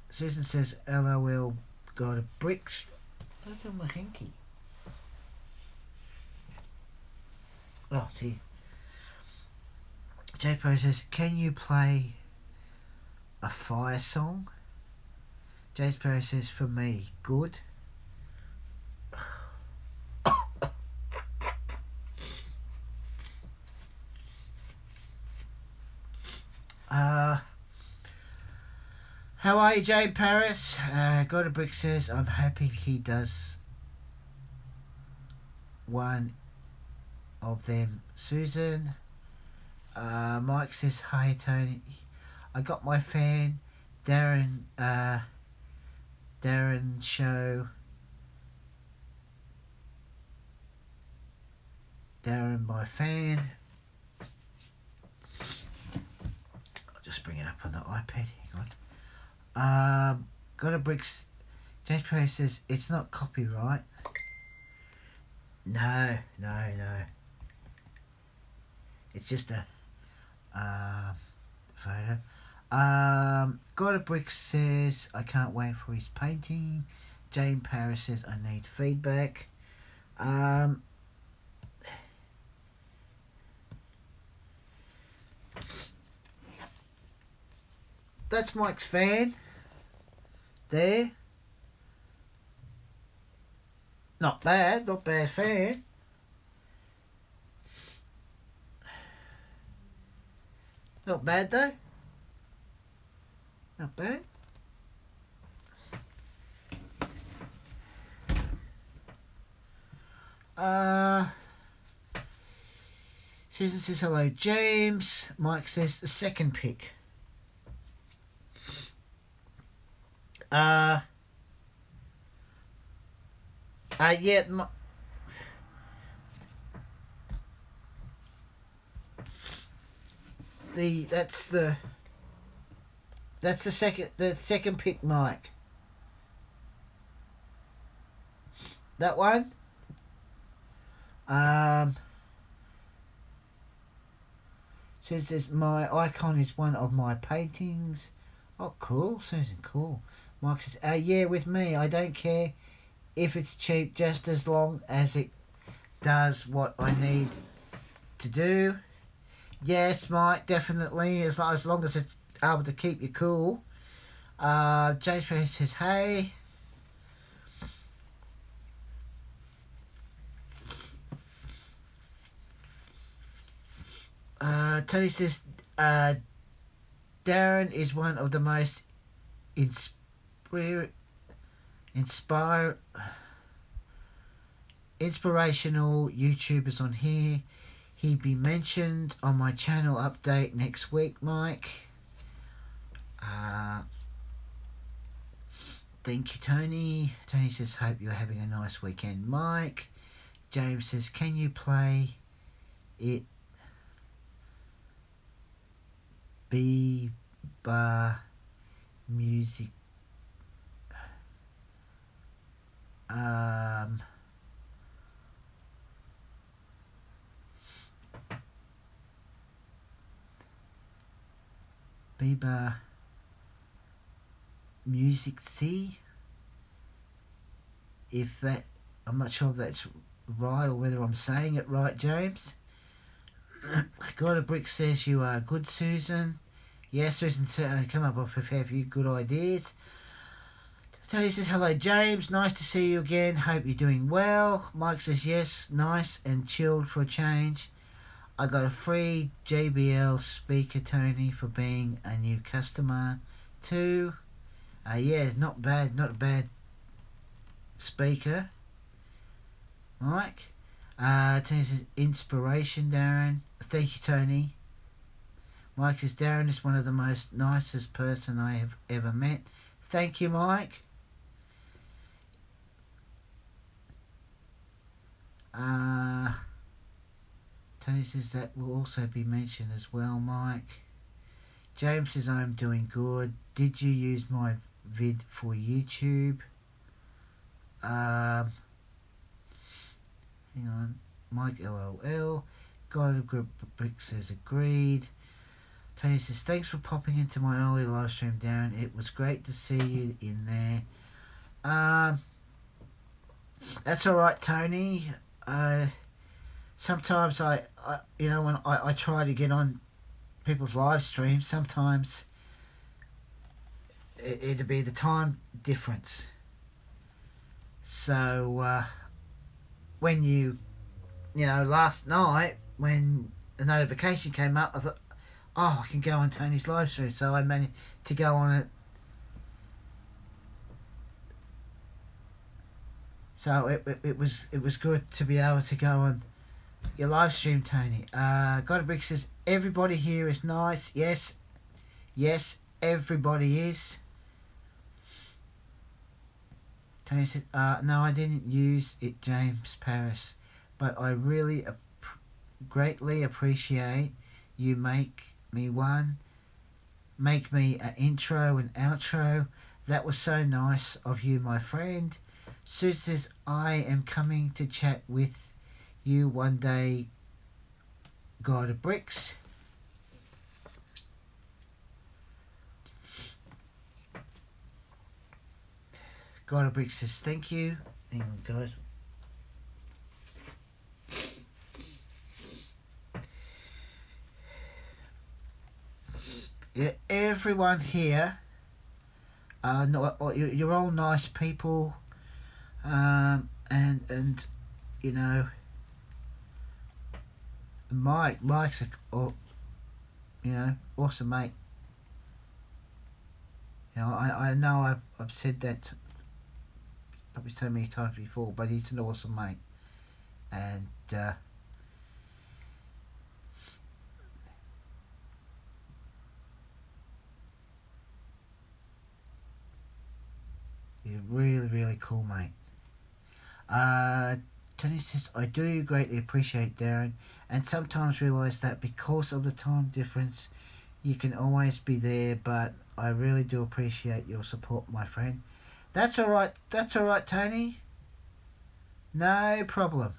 Speaker 1: Susan says, LOL, God of Bricks. Look at my hanky. Oh, see. James Paris says, can you play a fire song? James Paris says, for me, good. How are you, Jane Paris? God of Brick says, I'm happy he does one of them. Susan. Mike says, hi, Tony. I got my fan, Darren show. Darren, my fan. I'll just bring it up on the iPad. Hang on. God of Bricks. James Perry says it's not copyright. No. It's just a photo. God of Bricks says I can't wait for his painting. Jane Paris says I need feedback. That's Mike's fan. There. Not bad fan. Not bad though. Not bad. Susan says hello, James. Mike says the second pick. Yeah. That's the second pick, Mike. That one. Says my icon is one of my paintings. Oh, cool, Susan, cool. Mike says, yeah, with me, I don't care if it's cheap, just as long as it does what I need to do. Yes, Mike, definitely, as long as it's able to keep you cool. James Perry says, hey. Tony says, Darren is one of the most inspire, inspire, inspirational YouTubers on here. He'd be mentioned on my channel update next week, Mike. Thank you, Tony. Tony says, hope you're having a nice weekend, Mike. James says, can you play it? Bar music. Bieber Music C. If that, I'm not sure if that's right or whether I'm saying it right, James. God of Brick says you are good, Susan. Yeah, Susan come up with a fair few good ideas. Tony says, hello, James. Nice to see you again. Hope you're doing well. Mike says, yes, nice and chilled for a change. I got a free JBL speaker, Tony, for being a new customer too. Yeah, not bad, not a bad speaker. Mike. Tony says, inspiration, Darren. Thank you, Tony. Mike says, Darren is one of the most nicest person I have ever met. Thank you, Mike. Tony says that will also be mentioned as well, Mike. James says, I'm doing good. Did you use my vid for YouTube? Hang on. Mike LOL. God of Brick says agreed. Tony says, thanks for popping into my early live stream, Darren. It was great to see you in there. That's alright, Tony. Sometimes I you know, when I try to get on people's live streams, sometimes it'd be the time difference. So when you know, last night when the notification came up, I thought, oh, I can go on Tony's live stream, so I managed to go on it. So it was good to be able to go on your live stream, Tony. Godbrick says, everybody here is nice. Yes, everybody is. Tony said, no, I didn't use it, James Paris, but I really greatly appreciate you make me an intro and outro. That was so nice of you, my friend. Sue says, I am coming to chat with you one day, God of Bricks. God of Bricks says, thank you. Hang on, guys. Yeah, everyone here, you're all nice people, and you know, Mike's you know, awesome mate. You know, I know I've said that probably so many times before, but he's an awesome mate, and he's a really cool mate. Tony says, I do greatly appreciate Darren, and sometimes realise that because of the time difference, you can always be there, but I really do appreciate your support, my friend. That's alright, Tony. No problem.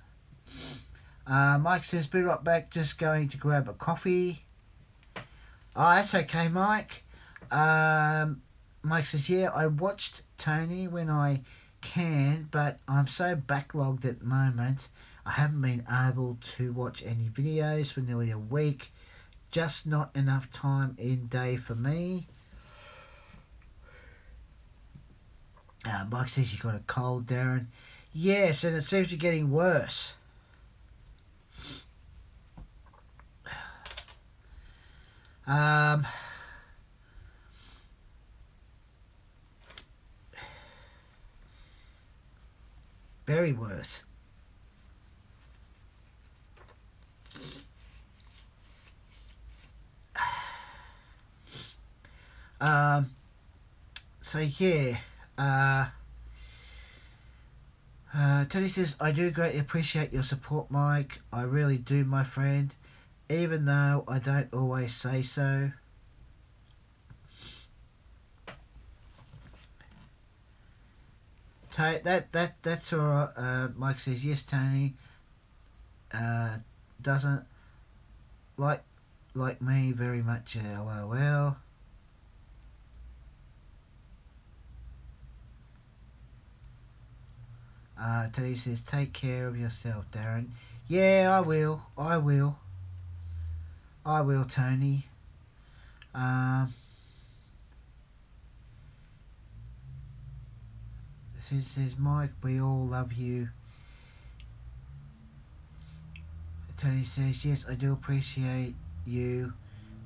Speaker 1: Mike says, be right back, just going to grab a coffee. Oh, that's okay, Mike. Mike says, yeah, I watched Tony when I can, but I'm so backlogged at the moment. I haven't been able to watch any videos for nearly a week. Just not enough time in day for me. Mike says you got a cold, Darren. Yes, and it seems to be getting worse. Um, very worse. Um, so yeah, Tony says, I do greatly appreciate your support, Mike. I really do, my friend, even though I don't always say so. That's alright. Mike says, yes, Tony. Doesn't like me very much. LOL. Tony says, take care of yourself, Darren. Yeah, I will. I will, Tony. Um, Who says, Mike, we all love you. Tony says, yes, I do appreciate you.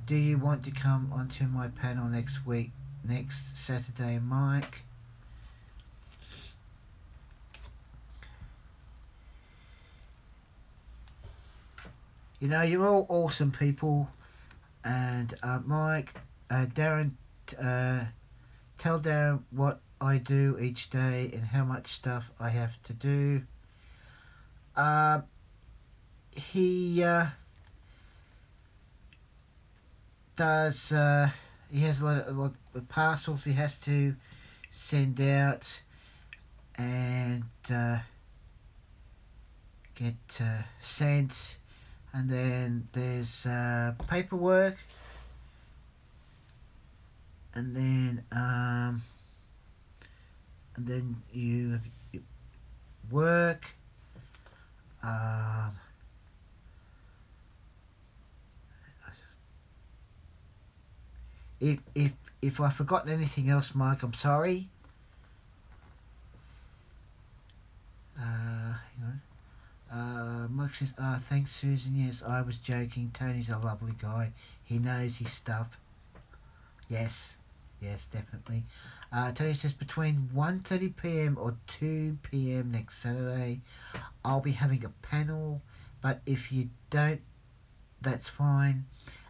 Speaker 1: Do you want to come onto my panel next week, next Saturday, Mike? You know, you're all awesome people. And Mike, Darren, tell Darren what I do each day and how much stuff I have to do. He does. He has a lot of parcels he has to send out and get sent, and then there's paperwork, and then you work. If I've forgotten anything else, Mike, I'm sorry. Hang on. Mike says, thanks, Susan. Yes, I was joking. Tony's a lovely guy. He knows his stuff. Yes, definitely. Tony says, between 1:30 p.m. or 2 p.m. next Saturday, I'll be having a panel. But if you don't, that's fine.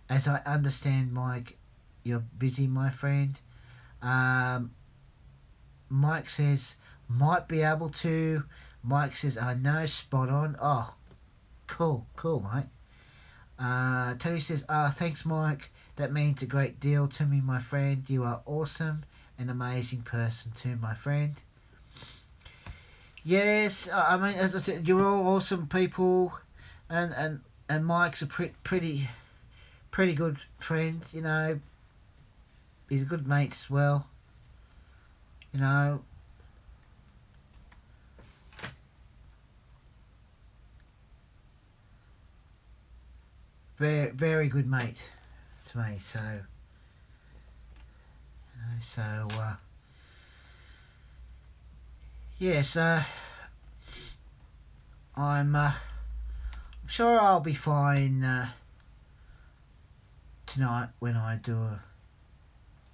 Speaker 1: As I understand, Mike, you're busy, my friend. Mike says, might be able to. Mike says, I know, spot on. Oh, cool, Mike. Tony says, thanks, Mike. That means a great deal to me, my friend. You are awesome, an amazing person too, my friend. Yes, I mean, as I said, you're all awesome people, and Mike's a pretty good friend. You know, he's a good mate as well. You know, very good mate to me. So, yes, I'm sure I'll be fine tonight when I do a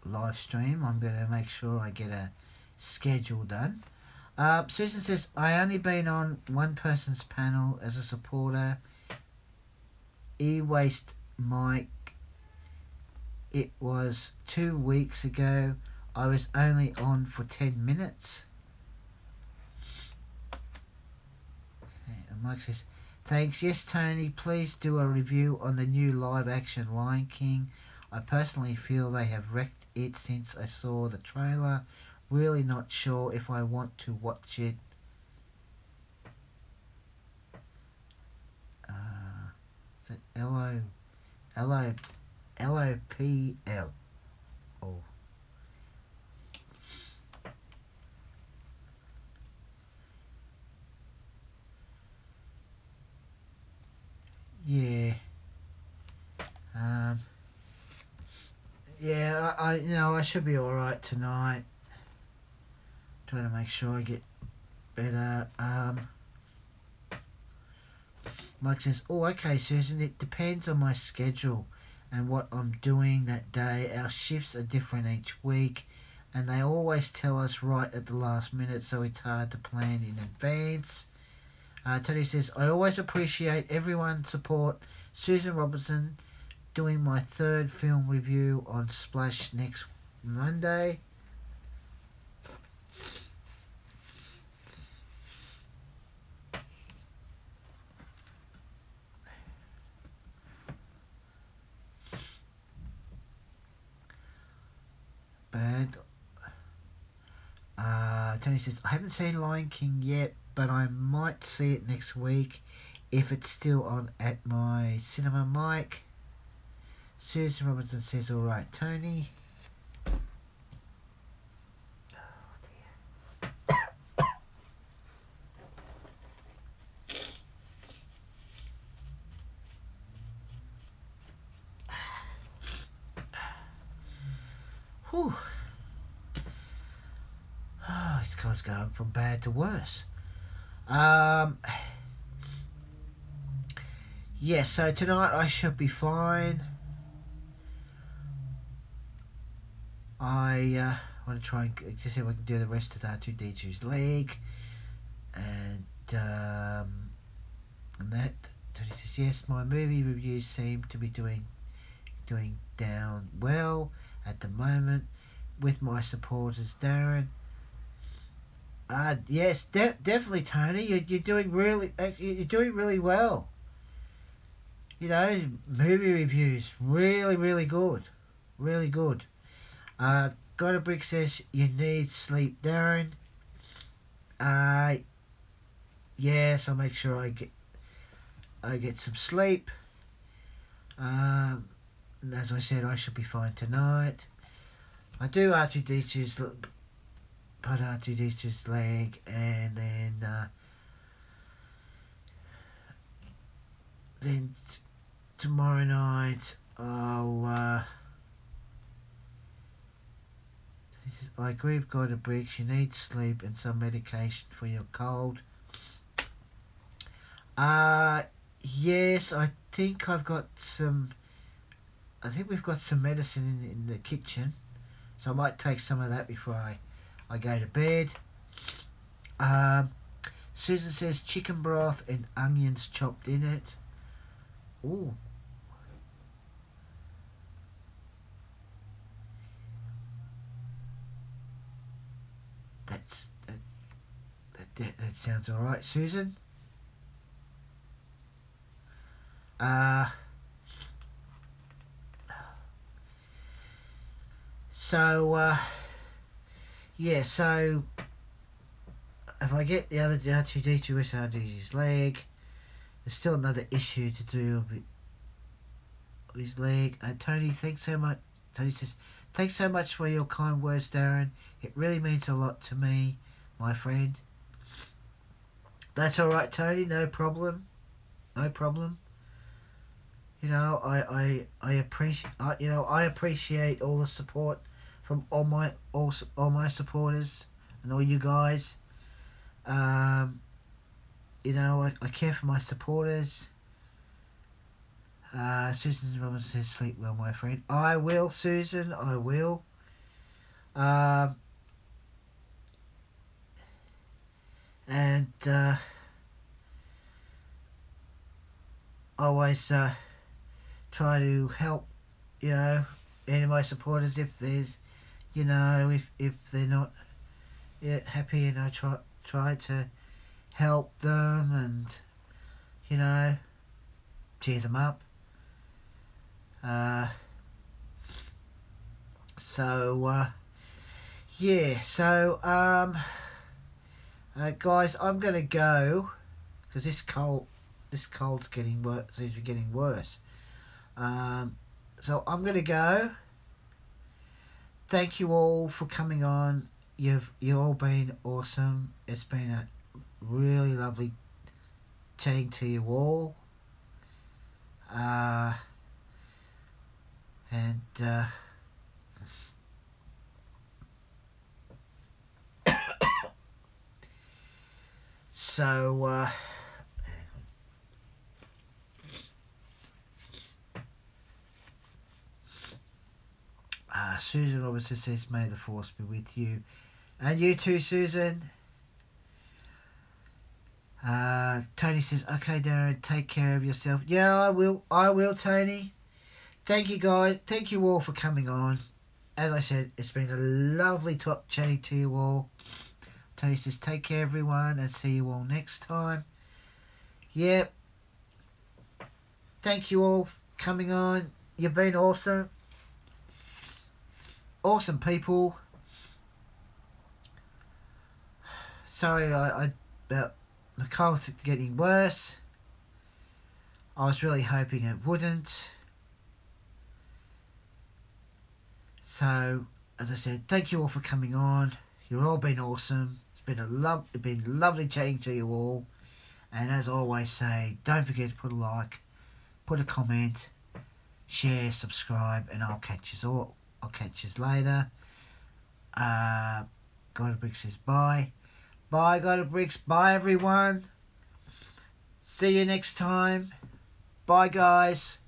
Speaker 1: live stream. I'm going to make sure I get a schedule done. Susan says, I only been on one person's panel as a supporter. E-Waste Mike. It was 2 weeks ago. I was only on for 10 minutes. Okay, and Mike says, thanks. Yes, Tony, please do a review on the new live action Lion King. I personally feel they have wrecked it since I saw the trailer. Really not sure if I want to watch it. Is it L-O-P-L? Oh. Yeah. Yeah, I should be alright tonight. Trying to make sure I get better. Mike says, oh, okay, Susan, it depends on my schedule. and what I'm doing that day. Our shifts are different each week, and they always tell us right at the last minute, so it's hard to plan in advance. Tony says, I always appreciate everyone's support. Susan Robertson, doing my 3rd film review on Splash next Monday. Bad. Tony says, I haven't seen Lion King yet, but I might see it next week if it's still on at my cinema mic. Susan Robinson says, alright, Tony. Whew. Oh, this guy's going from bad to worse. Yeah, so tonight I should be fine. I want to try and just see if I can do the rest of r2d2's leg. And that. Tony says, yes, my movie reviews seem to be doing down well at the moment with my supporters, Darren. Yes, definitely, Tony. You're doing really well. You know, movie reviews really good, really good. Got a brick says you need sleep, Darren. Yes, I'll make sure I get some sleep. And as I said, I should be fine tonight. I do R2D2's leg, and then tomorrow night I'll. He says, I agree with God of Bricks. You need sleep and some medication for your cold. Yes, I think I've got some. I think we've got some medicine in the kitchen, so I might take some of that before I go to bed. Susan says chicken broth and onions chopped in it. Ooh. That sounds all right, Susan. Yeah, so if I get the other R2D2 SRD's leg, there's still another issue to do with his leg. Tony, thanks so much. Tony says, thanks so much for your kind words, Darren. It really means a lot to me, my friend. That's all right, Tony. No problem. No problem. You know, I appreciate I appreciate all the support from all my supporters and all you guys. You know, I care for my supporters. Susan Robinson says, sleep well, my friend. I will, Susan, I will. And always try to help, you know, any of my supporters if there's, you know, if they're not happy, and I try to help them and, you know, cheer them up. Yeah, so guys, I'm gonna go because this cold's getting worse. Seems to be getting worse. So I'm gonna go. Thank you all for coming on. You've all been awesome. It's been a really lovely chatting to you all. And so Susan Robertson says, may the force be with you. And you too, Susan. Tony says, okay, Darren, take care of yourself. Yeah, I will, Tony. Thank you, guys. Thank you all for coming on. As I said, it's been a lovely talk chatting to you all. Tony says, take care, everyone, and see you all next time. Yep. Thank you all for coming on. You've been awesome. Awesome people. Sorry about my cold getting worse. I was really hoping it wouldn't. So, as I said, thank you all for coming on. You've all been awesome. It's been lovely chatting to you all. And as I always say, don't forget to put a like, put a comment, share, subscribe, and I'll catch you all. I'll catch you later. God Bricks says bye. Bye, God Bricks. Bye, everyone. See you next time. Bye, guys.